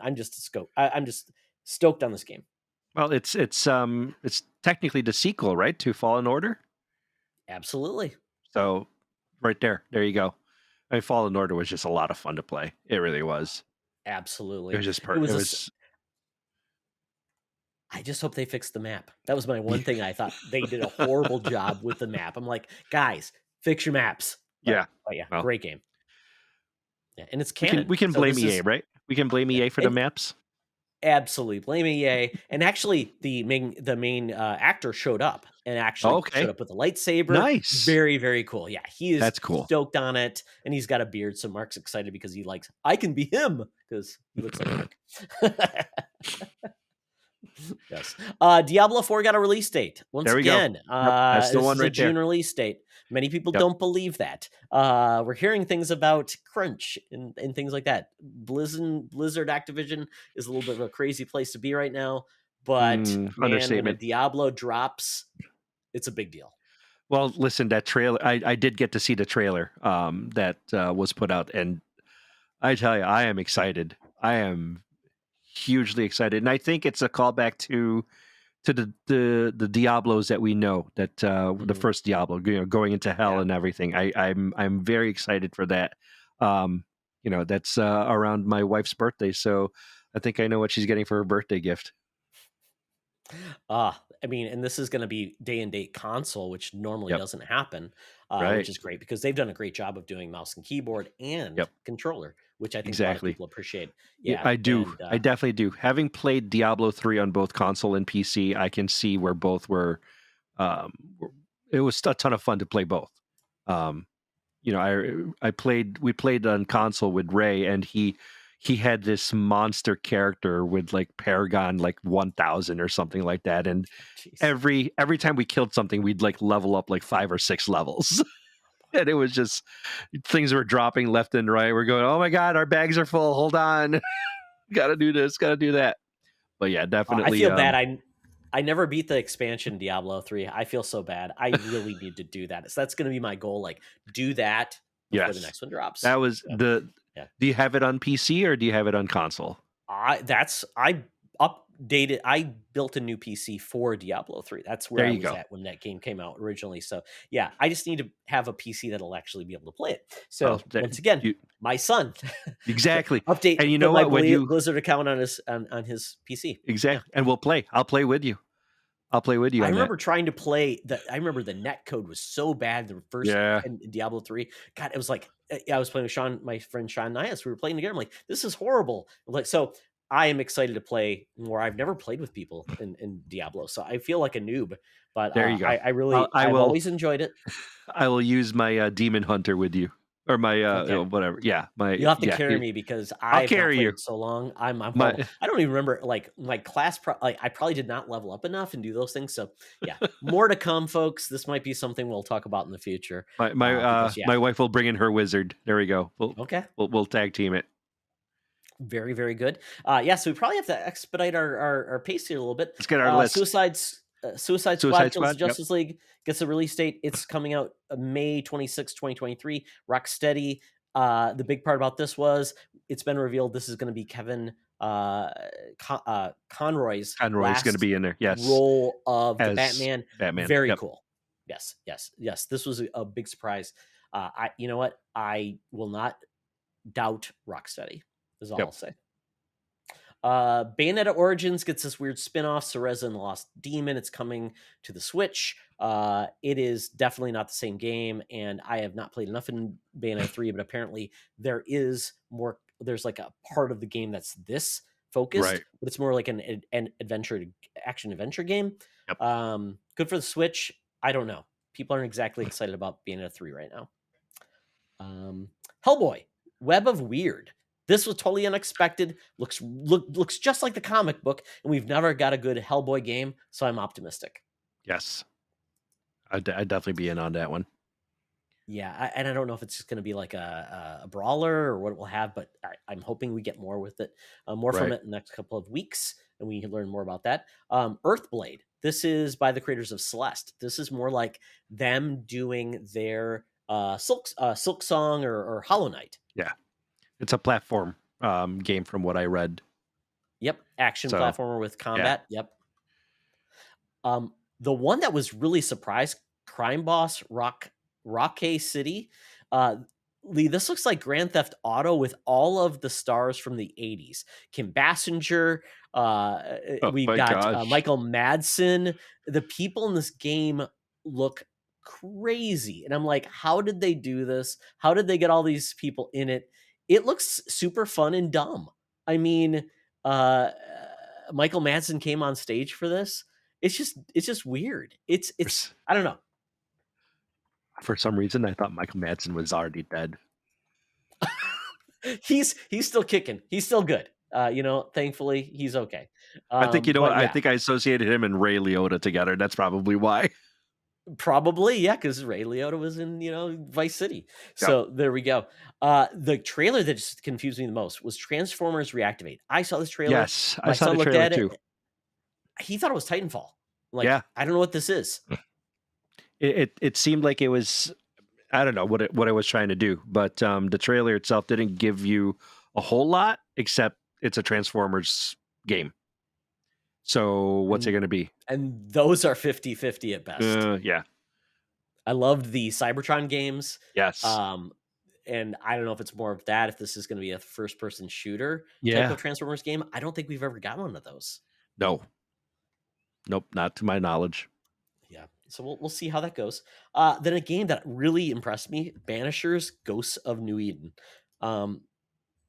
I'm just stoked. I'm just stoked on this game. Well, it's technically the sequel, right, to Fallen Order. Absolutely. So, right there you go. I mean, Fallen Order was just a lot of fun to play. It really was. Absolutely. It was just I just hope they fix the map. That was my one thing. I thought they did a horrible job with the map. I'm like, guys, fix your maps. But yeah, well, great game. Yeah, and it's canon. We can blame EA, right? We can blame EA for the maps. Absolutely, blame EA. And actually, the main actor showed up and actually showed up with a lightsaber. Nice, very, very cool. Yeah, that's cool. Stoked on it, and he's got a beard, so Mark's excited because he likes. I can be him because he looks like Mark. Yes. Diablo 4 got a release date. Once again, that's the one right there. June release date. Many people don't believe that. We're hearing things about crunch and things like that. Blizzard Activision is a little bit of a crazy place to be right now. But when a Diablo drops, it's a big deal. Well, listen, that trailer, I did get to see the trailer that was put out. And I tell you, I am excited. I am hugely excited, and I think it's a callback to the Diablos that we know, that the first Diablo, going into hell and everything. I'm very excited for that. That's around my wife's birthday, so I think I know what she's getting for her birthday gift. I mean, and this is going to be day and date console, which normally doesn't happen, which is great because they've done a great job of doing mouse and keyboard and controller, which I think a lot of people appreciate. Yeah, I do. I definitely do. Having played Diablo 3 on both console and PC, I can see where both were. It was a ton of fun to play both. We played on console with Ray, and he had this monster character with like Paragon 1000 or something like that, and every time we killed something, we'd like level up like 5 or 6 levels. And it was just things were dropping left and right. We're going, oh my god, our bags are full, hold on. Gotta do this, gotta do that. But yeah, definitely. I feel bad. I never beat the expansion Diablo 3. I feel so bad. I really need to do that. So that's going to be my goal. Like, do that before the next one drops. That was Do you have it on PC or do you have it on console? I updated. I built a new PC for Diablo 3. That's where I was at when that game came out originally. So yeah, I just need to have a PC that'll actually be able to play it. So once again, my son exactly update. And you know what? When you Blizzard account on his PC, exactly, and we'll play. I'll play with you. I remember trying to play I remember the net code was so bad the first in Diablo 3. God, it was like I was playing with Sean, my friend Sean Nias. We were playing together. I'm like, this is horrible. So I am excited to play more. I've never played with people in Diablo, so I feel like a noob. But there you go. I've always enjoyed it. I will use my Demon Hunter with you. Or my whatever, you'll have to carry me because I've carry you so long. I'm I don't even remember like my class. I probably did not level up enough and do those things. So yeah, more to come, folks. This might be something we'll talk about in the future. My wife will bring in her wizard. There we go. We'll tag team it. Very, very good. So we probably have to expedite our pace here a little bit. Let's get our list. Suicide Squad Kills Justice League gets a release date. It's coming out May 26, 2023. Rocksteady. The big part about this was it's been revealed this is going to be Kevin Conroy's going to be in there. Yes, role of the Batman. Very cool. Yes. This was a big surprise. You know what? I will not doubt Rocksteady. Is all I'll say. Bayonetta Origins gets this weird spin-off, Cereza and the Lost Demon. It's coming to the Switch. It is definitely not the same game, and I have not played enough in Bayonetta 3, but apparently there's like a part of the game that's this focused, but it's more like an action-adventure game. Good for the Switch. I don't know. People aren't exactly excited about Bayonetta 3 right now. Hellboy, Web of Weird. This was totally unexpected. Looks just like the comic book, and we've never got a good Hellboy game, so I'm optimistic. Yes, I'd definitely be in on that one. Yeah, and I don't know if it's just going to be like a brawler or what it will have, but I'm hoping we get more with it, more from Right. it in the next couple of weeks, and we can learn more about that. Earthblade. This is by the creators of Celeste. This is more like them doing their Silk Song or Hollow Knight. Yeah. It's a platform game from what I read. Yep, action So, platformer with yeah. combat. Yep. The one that was really surprised, Crime Boss Rock City. Lee, this looks like Grand Theft Auto with all of the stars from the 80s. Kim Basinger, Oh we've my got gosh. Michael Madsen. The people in this game look crazy. And I'm like, how did they do this? How did they get all these people in it? It looks super fun and dumb. I mean, Michael Madsen came on stage for this. It's just weird. It's I don't know. For some reason, I thought Michael Madsen was already dead. He's still kicking. He's still good. Thankfully he's okay. I think, you know what? But I yeah, think I associated him and Ray Liotta together. That's probably why. probably yeah, because Ray Liotta was in Vice City. Yep. So there we go. The trailer that just confused me the most was Transformers Reactivate. I saw this trailer. Yes, I My saw son the looked trailer at too. it. He thought it was Titanfall. Like, Yeah. I don't know what this is. It seemed like it was, I don't know what it was trying to do, but the trailer itself didn't give you a whole lot, except it's a Transformers game. So what's it going to be? And those are 50-50 at best. Yeah. I loved the Cybertron games. Yes. And I don't know if it's more of that, if this is going to be a first-person shooter type of Transformers game. I don't think we've ever got one of those. No. Nope, not to my knowledge. Yeah, so we'll see how that goes. Then a game that really impressed me, Banishers Ghosts of New Eden.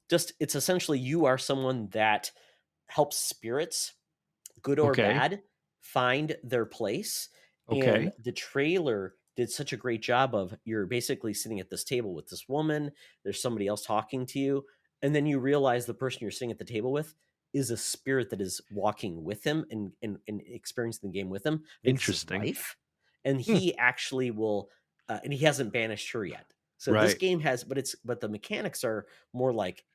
It's essentially you are someone that helps spirits, good or bad, find their place. And the trailer did such a great job of, you're basically sitting at this table with this woman, there's somebody else talking to you, and then you realize the person you're sitting at the table with is a spirit that is walking with him and experiencing the game with him. Interesting. His wife, and he actually will, and he hasn't banished her yet. So this game has, but the mechanics are more like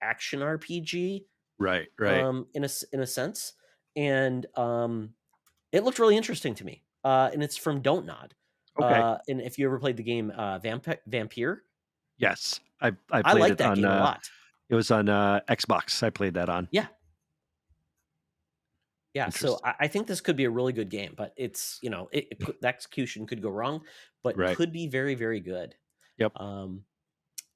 action RPG, right? In a sense, and it looked really interesting to me. And it's from Don't Nod. And if you ever played the game Vampire, yes, I played like that game a lot. It was on Xbox. I played that on. Yeah. So I think this could be a really good game, but it's the execution could go wrong, but could be very, very good. Yep.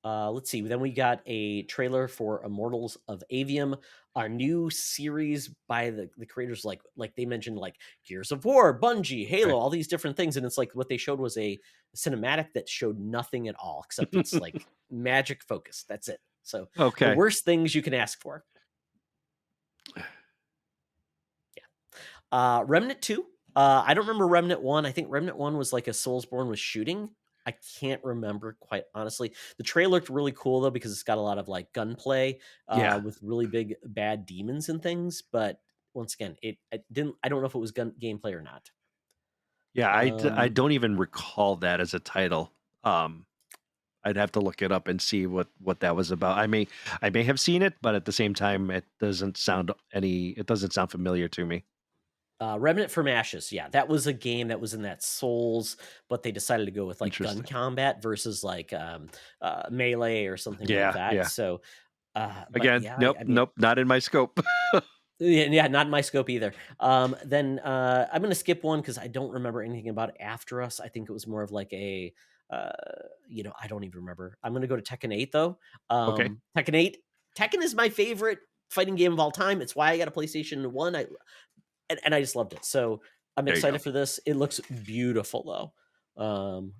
Let's see. Then we got a trailer for Immortals of Avium, our new series by the creators, like they mentioned, like Gears of War, Bungie, Halo, all these different things. And it's like what they showed was a cinematic that showed nothing at all, except it's like magic focus. That's it. So the worst things you can ask for. Yeah. Remnant 2. I don't remember Remnant 1. I think Remnant 1 was like a Soulsborne with shooting. I can't remember, quite honestly. The trailer looked really cool though, because it's got a lot of like gunplay with really big bad demons and things. But once again, I don't know if it was gameplay or not. Yeah, I don't even recall that as a title. I'd have to look it up and see what that was about. I may have seen it, but at the same time, it doesn't sound familiar to me. Remnant from Ashes, yeah, that was a game that was in that Souls, but they decided to go with like gun combat versus like melee or something like that. Yeah. So again, nope, not in my scope. Yeah, not in my scope either. Then I'm going to skip one because I don't remember anything about After Us. I think it was more of like a, I don't even remember. I'm going to go to Tekken 8 though. Tekken 8. Tekken is my favorite fighting game of all time. It's why I got a PlayStation 1. And I just loved it. So I'm excited for this. It looks beautiful though.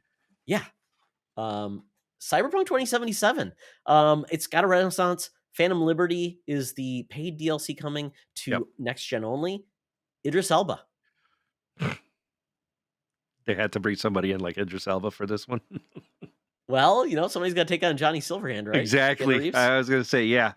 Cyberpunk 2077. It's got a renaissance. Phantom Liberty is the paid DLC coming to next gen only. Idris Elba. They had to bring somebody in like Idris Elba for this one. Well, somebody's got to take on Johnny Silverhand, right? Exactly. I was going to say, yeah.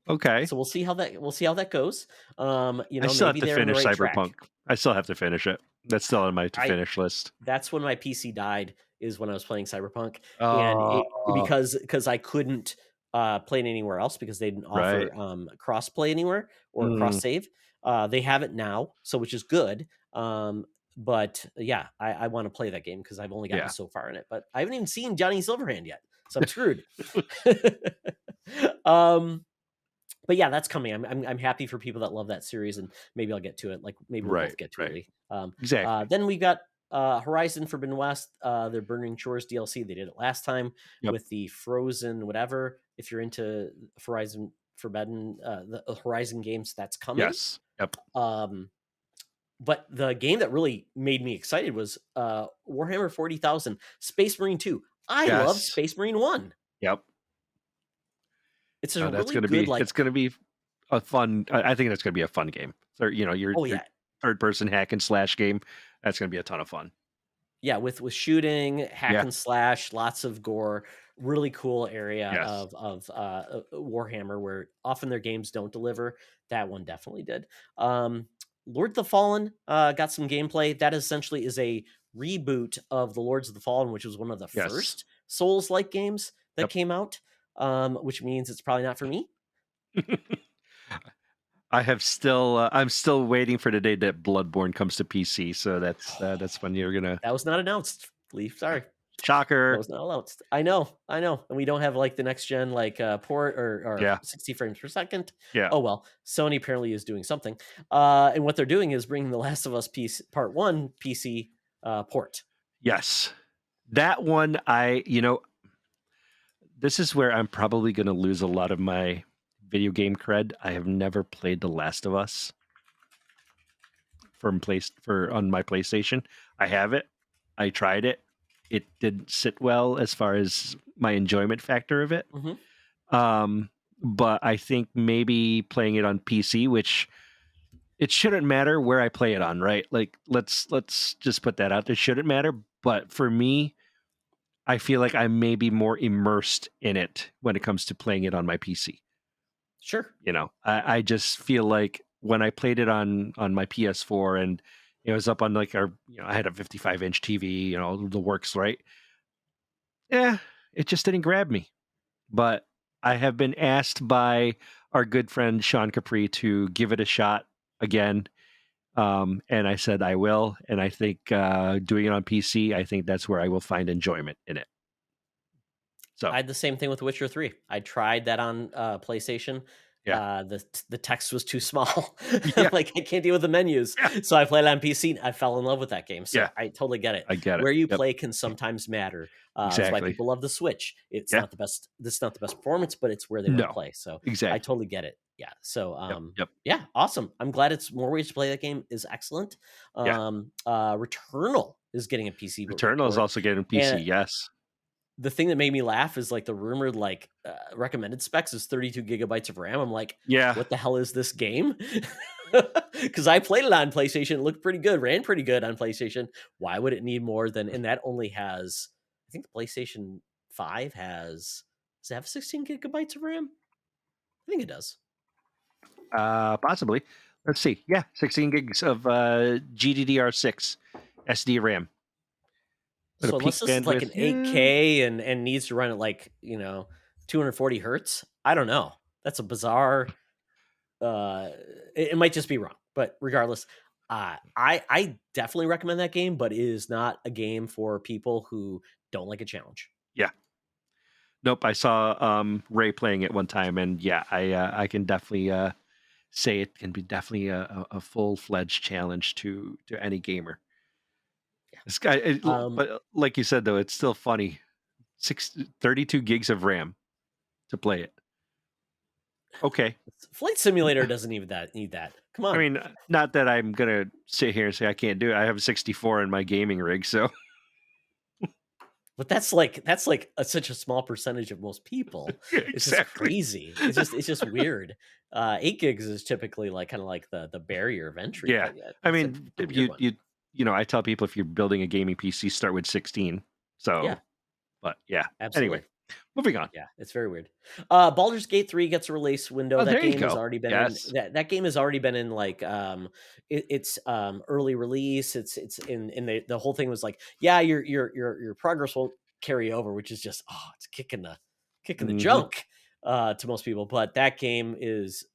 Okay. So we'll see how that goes. I still have to finish Cyberpunk. I still have to finish it. That's still on my to finish list. That's when my PC died is when I was playing Cyberpunk, and Oh, because I couldn't play it anywhere else because they didn't right. offer cross play anywhere or cross Mm, save. They have it now, so which is good. But yeah, I want to play that game because I've only gotten yeah. so far in it, but I haven't even seen Johnny Silverhand yet, so I'm screwed. um, but yeah, that's coming. I'm happy for people that love that series, and maybe I'll get to it. Like maybe we'll both Right. get to it, Right. Lee. Exactly. Then we got Horizon Forbidden West, their Burning Shores DLC. They did it last time Yep. with the Frozen whatever. If you're into Horizon Forbidden, the Horizon games, that's coming. Yes. Yep. But the game that really made me excited was Warhammer 40,000 Space Marine 2. I loved Yes. Space Marine 1. Yep. It's a That's really gonna good be. like It's gonna be a fun. I think that's gonna be a fun game. So, oh your yeah. third person hack and slash game. That's gonna be a ton of fun. Yeah, with shooting, hack Yeah. and slash, lots of gore, really cool area Yes. of Warhammer where often their games don't deliver. That one definitely did. Lord of the Fallen got some gameplay. That essentially is a reboot of the Lords of the Fallen, which was one of the Yes. first Souls-like games that Yep. came out. Which means it's probably not for me. I have still. I'm still waiting for the day that Bloodborne comes to PC. So that's when you're gonna That was not announced. Leaf, sorry. That shocker. was not announced. I know. And we don't have like the next gen like port or Yeah. 60 frames per second. Yeah. Oh well, Sony apparently is doing something. And what they're doing is bringing The Last of Us Part 1 PC port. Yes. That one. This is where I'm probably going to lose a lot of my video game cred. I have never played The Last of Us on my PlayStation. I have it. I tried it. It didn't sit well as far as my enjoyment factor of it. Mm-hmm. But I think maybe playing it on PC, which it shouldn't matter where I play it on, right? Like let's just put that out there. It shouldn't matter. But for me, I feel like I may be more immersed in it when it comes to playing it on my PC. Sure. I just feel like when I played it on my PS4 and it was up on like I had a 55-inch TV, the works, right? Yeah, it just didn't grab me. But I have been asked by our good friend Sean Capri to give it a shot again. And I said I will. And I think doing it on PC, I think that's where I will find enjoyment in it. So I had the same thing with Witcher 3. I tried that on PlayStation. yeah, The text was too small. yeah, Like I can't deal with the menus. yeah, So I played it on PC. I fell in love with that game. yeah. So I totally get it. I get it. Where you Yep, play can sometimes matter. That's why exactly. people love the Switch. It's Yeah, not the best. This is not the best performance, but it's where they want to no, play. So I exactly. totally get it. Yeah. So Yep, yep, yeah, awesome. I'm glad it's more ways to play that game is excellent. yeah. Returnal is getting a PC Returnal is port, also getting PC. and Yes. the thing that made me laugh is like the rumored like recommended specs is 32 gigabytes of RAM. I'm like, Yeah. what the hell is this game? Because I played it on PlayStation, it looked pretty good, ran pretty good on PlayStation. Why would it need more than? And that only has, I think the PlayStation 5 has. Does it have 16 gigabytes of RAM? I think it does. Possibly. Let's see. Yeah, 16 gigs of GDDR6 SD RAM. With a So peak unless this is like bandwidth. an 8K and needs to run at like 240 hertz, I don't know. That's a bizarre. It might just be wrong, but regardless, I definitely recommend that game, but it is not a game for people who don't like a challenge. Yeah. Nope. I saw Ray playing it one time, and yeah, I can definitely say it can be definitely a full fledged challenge to any gamer. This guy, but like you said though, it's still funny. 32 gigs of RAM to play it. Okay. Flight Simulator doesn't even need that. Come on. I mean, not that I'm gonna sit here and say I can't do it. I have a 64 in my gaming rig, so. But that's like such a small percentage of most people. Exactly. It's just crazy. It's just weird. 8 gigs is typically like kind of like the barrier of entry. Yeah, But yeah, I it's mean, a weird one. I tell people if you're building a gaming PC, start with 16. So, Yeah, but yeah. absolutely. Anyway, Moving on. Yeah, it's very weird. Baldur's Gate 3 gets a release window. Oh, That there you game has go. already been in Yes. that game has already been in like it's early release. It's in the whole thing was like, yeah, your progress won't carry over, which is just it's kicking the Hmm. junk to most people. But that game is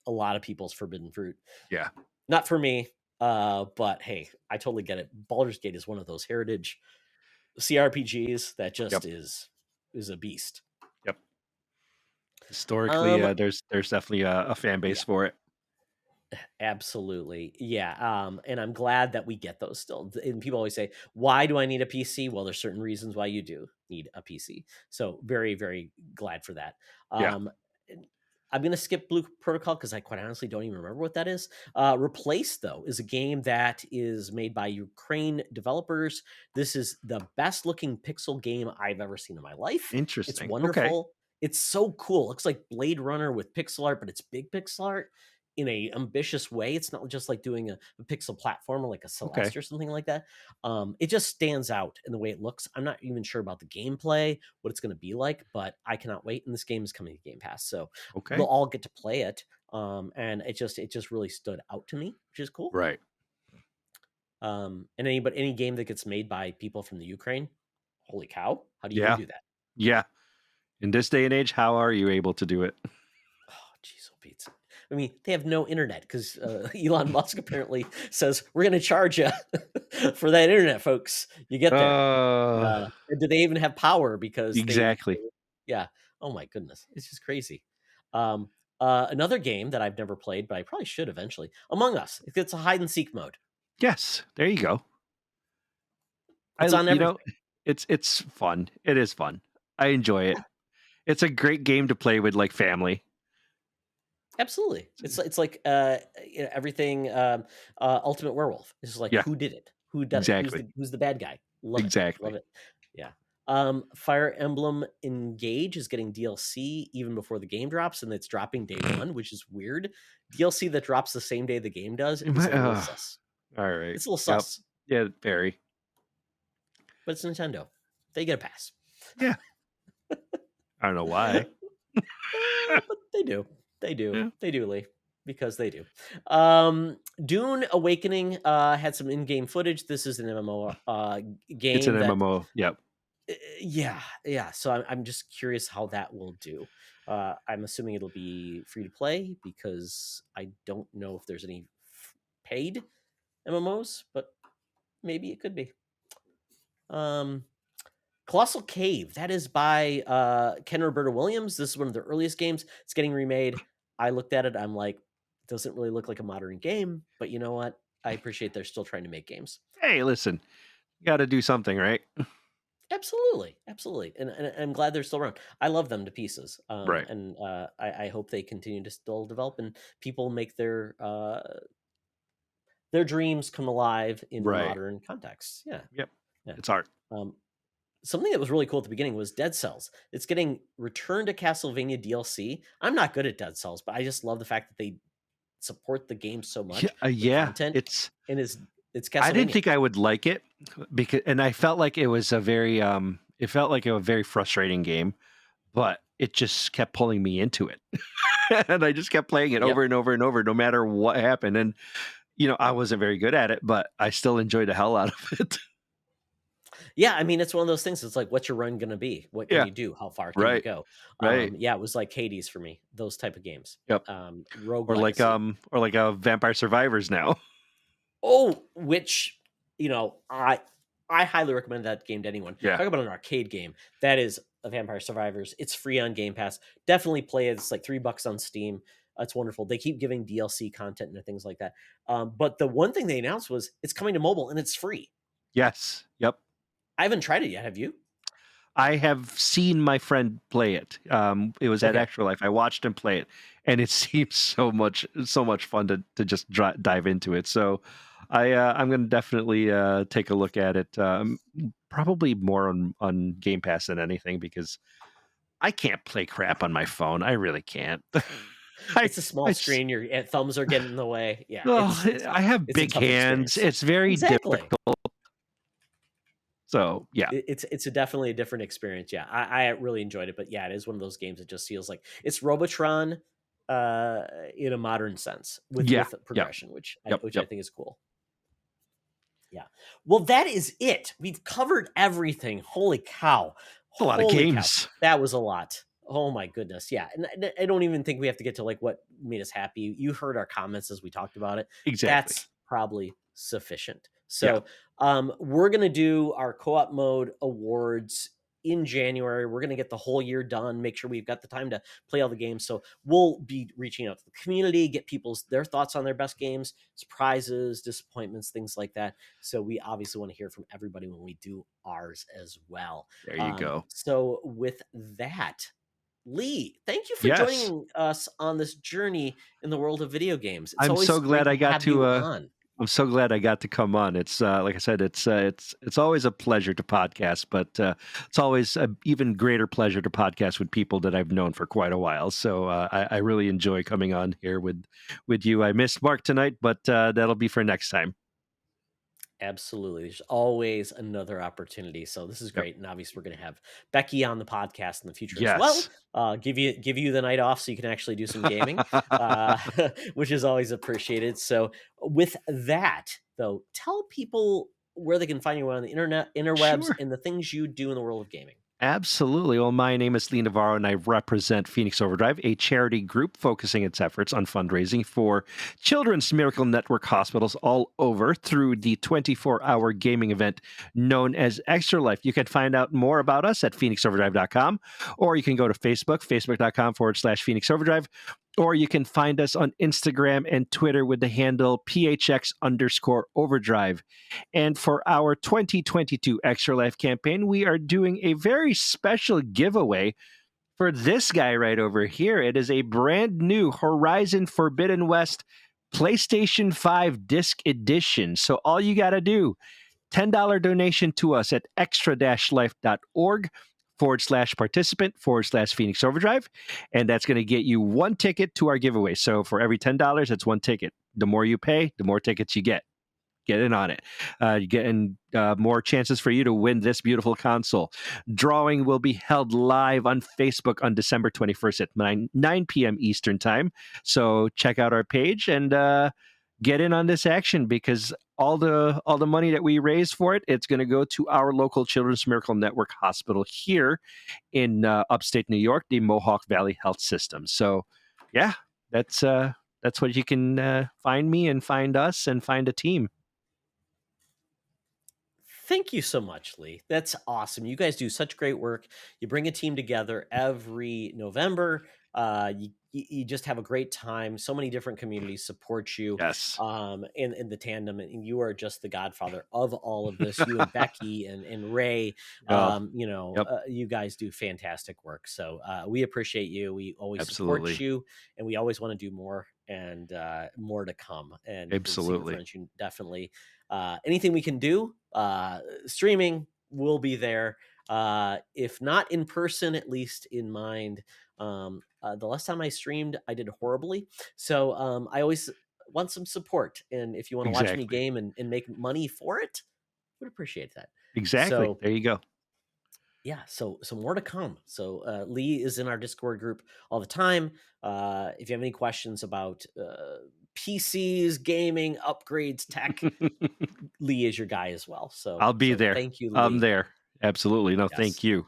a lot of people's forbidden fruit. Yeah. Not for me. But hey, I totally get it. Baldur's Gate is one of those heritage CRPGs that just Yep. is a beast. Yep. Historically, Um, there's definitely a fan base yeah, for it. absolutely. Yeah. And I'm glad that we get those still. And people always say, why do I need a PC? Well, there's certain reasons why you do need a PC. So very, very glad for that. Yeah. And I'm going to skip Blue Protocol because I quite honestly don't even remember what that is. Replace, though, is a game that is made by Ukraine developers. This is the best looking pixel game I've ever seen in my life. It's Interesting. Okay. wonderful. It's so cool. It looks like Blade Runner with pixel art, but it's big pixel art in a ambitious way. It's not just like doing a pixel platformer like a Okay. Celeste or something like that. It just stands out in the way it looks. I'm not even sure about the gameplay, what it's going to be like, but I cannot wait. And this game is coming to Game Pass, so we'll Okay. all get to play it. And it just really stood out to me, which is cool. Right. And any game that gets made by people from the Ukraine, holy cow, how do you even Yeah. do that? Yeah. In this day and age, how are you able to do it? Oh, jeez, oh, Pete. I mean, they have no internet because Elon Musk apparently says we're going to charge you for that internet, folks. You get there. And do they even have power? Because Exactly. yeah. Oh my goodness, it's just crazy. Another game that I've never played, but I probably should eventually. Among Us. It's a hide and seek mode. Yes. There you go. It's on everything. It's fun. It is fun. I enjoy it. It's a great game to play with like family. Absolutely. It's like everything. Ultimate Werewolf. It's just like Yeah. who did it? Who done Exactly. it? Who's the bad guy? Love it. Exactly. Love it. Yeah. Fire Emblem Engage is getting DLC even before the game drops, and it's dropping day one, which is weird. DLC that drops the same day the game does is a little sus. All right. It's a little sus. Yeah, very. But it's Nintendo. They get a pass. Yeah. I don't know why. But they do. They do. Yeah. They do, Lee. Because they do. Dune Awakening had some in-game footage. This is an MMO game. It's an MMO. Yep. Yeah. So I'm just curious how that will do. I'm assuming it'll be free to play because I don't know if there's any paid MMOs, but maybe it could be. Colossal Cave, that is by Ken Roberta Williams. This is one of the earliest games. It's getting remade. I looked at it. I'm like, it doesn't really look like a modern game, but you know what? I appreciate they're still trying to make games. Hey, listen, you got to do something, right? Absolutely. And I'm glad they're still around. I love them to pieces. Right. And I hope they continue to still develop and people make their dreams come alive in Right. modern contexts. Yeah. Yep. Yeah. It's art. Something that was really cool at the beginning was Dead Cells. It's getting Return to Castlevania DLC. I'm not good at Dead Cells, but I just love the fact that they support the game so much. Yeah. Content It's Castlevania. I didn't think I would like it and I felt like it was a very frustrating game, but it just kept pulling me into it. And I just kept playing it over and over and over, no matter what happened. And I wasn't very good at it, but I still enjoyed the hell out of it. Yeah, I mean, it's one of those things. It's like, what's your run going to be? What can you do? How far can you go? Right. Yeah, it was like Hades for me. Those type of games. Yep. Rogue or like Vampire Survivors now. Oh, which I highly recommend that game to anyone. Yeah. Talk about an arcade game. That is a Vampire Survivors. It's free on Game Pass. Definitely play it. It's like $3 on Steam. It's wonderful. They keep giving DLC content and things like that. But the one thing they announced was it's coming to mobile and it's free. Yes. Yep. I haven't tried it yet. Have you? I have seen my friend play it. It was at Extra Life. I watched him play it, and it seems so much fun to just dive into it. So I'm going to definitely take a look at it. Probably more on Game Pass than anything, because I can't play crap on my phone. I really can't. It's a small screen. Your thumbs are getting in the way. Yeah. I have big hands. It's very difficult. So yeah, It's definitely a different experience. Yeah, I really enjoyed it, but yeah, it is one of those games that just feels like it's Robotron uh, in a modern sense yeah, with yep, progression, which yep, I yep. think is cool. Yeah. Well, that is it. We've covered everything. Holy cow. It's a lot of Holy cow. games. That was a lot. Oh my goodness. Yeah. And I don't even think we have to get to like what made us happy. You heard our comments as we talked about it. Exactly. That's probably sufficient. Yeah. So, we're going to do our co-op mode awards in January. We're going to get the whole year done, make sure we've got the time to play all the games. So we'll be reaching out to the community, get their thoughts on their best games, surprises, disappointments, things like that. So we obviously want to hear from everybody when we do ours as well. There you go. So with that, Lee, thank you for Yes. joining us on this journey in the world of video games. It's I'm always so great glad to I got have you to on. I'm so glad I got to come on. It's like I said, it's always a pleasure to podcast, but it's always an even greater pleasure to podcast with people that I've known for quite a while. So I really enjoy coming on here with you. I missed Mark tonight, but that'll be for next time. Absolutely. There's always another opportunity. So this is Yep. great. And obviously we're going to have Becky on the podcast in the future as well. Yes. Give you the night off so you can actually do some gaming, which is always appreciated. So with that though, tell people where they can find you on the interwebs Sure. and the things you do in the world of gaming. Absolutely. Well, my name is Lee Navarro, and I represent Phoenix OverDrive, a charity group focusing its efforts on fundraising for Children's Miracle Network hospitals all over through the 24-hour gaming event known as Extra Life. You can find out more about us at phoenixoverdrive.com, or you can go to Facebook, facebook.com/Phoenix OverDrive, or you can find us on Instagram and Twitter with the handle PHX_overdrive. And for our 2022 Extra Life campaign, we are doing a very special giveaway for this guy right over here. It is a brand new Horizon Forbidden West PlayStation 5 Disc Edition. So all you got to do, $10 donation to us at extra-life.org/participant/Phoenix Overdrive. And that's going to get you one ticket to our giveaway. So for every $10, it's one ticket. The more you pay, the more tickets you get. Get in on it. You're getting more chances for you to win this beautiful console. Drawing will be held live on Facebook on December 21st at 9 p.m. Eastern Time. So check out our page and get in on this action, because all the money that we raise for it, it's going to go to our local Children's Miracle Network hospital here in upstate New York, the Mohawk Valley Health System. So yeah, that's what you can find me and find us and find a team. Thank you so much, Lee. That's awesome. You guys do such great work. You bring a team together every November. You just have a great time. So many different communities support you. Yes. In the tandem, and you are just the godfather of all of this. You and Becky and Ray. Yep. You guys do fantastic work. So we appreciate you. We always Absolutely. support you, and we always want to do more and more to come. And Absolutely. Friends, you definitely. Anything we can do, streaming will be there. If not in person, at least in mind. The last time I streamed, I did horribly. So I always want some support. And if you want to watch me game and make money for it, would appreciate that. Exactly. So there you go. yeah, so more to come. So Lee is in our Discord group all the time. If you have any questions about PCs, gaming, upgrades, tech, Lee is your guy as well. So I'll be there. Thank you, Lee. I'm there. Absolutely. No, Yes. Thank you.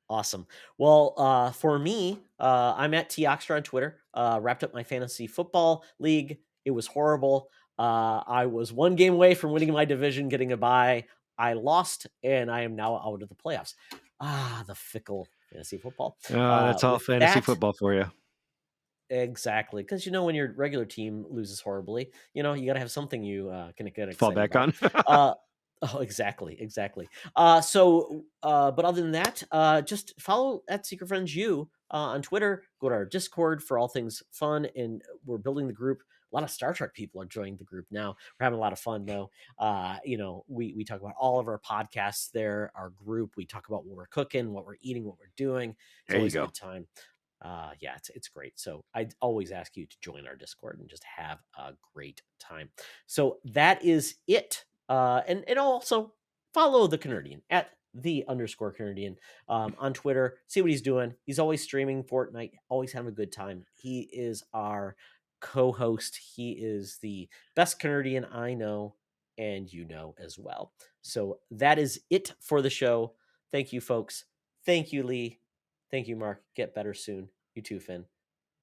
Awesome. Well, for me, I'm at Toxtra on Twitter. Wrapped up my fantasy football league. It was horrible. I was one game away from winning my division, getting a bye. I lost, and I am now out of the playoffs. The fickle fantasy football. That's all fantasy football for you. Exactly, because when your regular team loses horribly, you got to have something you can get Fall back about. on. Oh, exactly. But other than that, just follow at Secret Friends U on Twitter. Go to our Discord for all things fun, and we're building the group. A lot of Star Trek people are joining the group now. We're having a lot of fun though. We talk about all of our podcasts there. Our group, we talk about what we're cooking, what we're eating, what we're doing. It's always a good time. It's great. So I'd always ask you to join our Discord and just have a great time. So that is it. And also follow the Canardian at @the_Canardian on Twitter. See what he's doing. He's always streaming Fortnite, always having a good time. He is our co-host. He is the best Canardian I know, and you know as well. So that is it for the show. Thank you, folks. Thank you, Lee. Thank you, Mark. Get better soon. You too, Finn.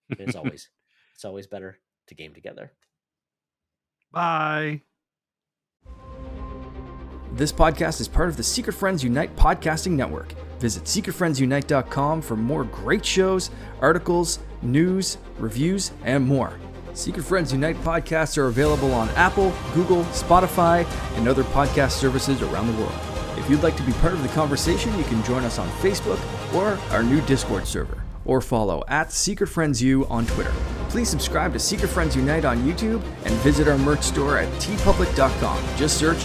And as always, it's always better to game together. Bye. This podcast is part of the Secret Friends Unite podcasting network. Visit secretfriendsunite.com for more great shows, articles, news, reviews, and more. Secret Friends Unite podcasts are available on Apple, Google, Spotify, and other podcast services around the world. If you'd like to be part of the conversation, you can join us on Facebook or our new Discord server, or follow @SecretFriendsU on Twitter. Please subscribe to Secret Friends Unite on YouTube and visit our merch store at tpublic.com. Just search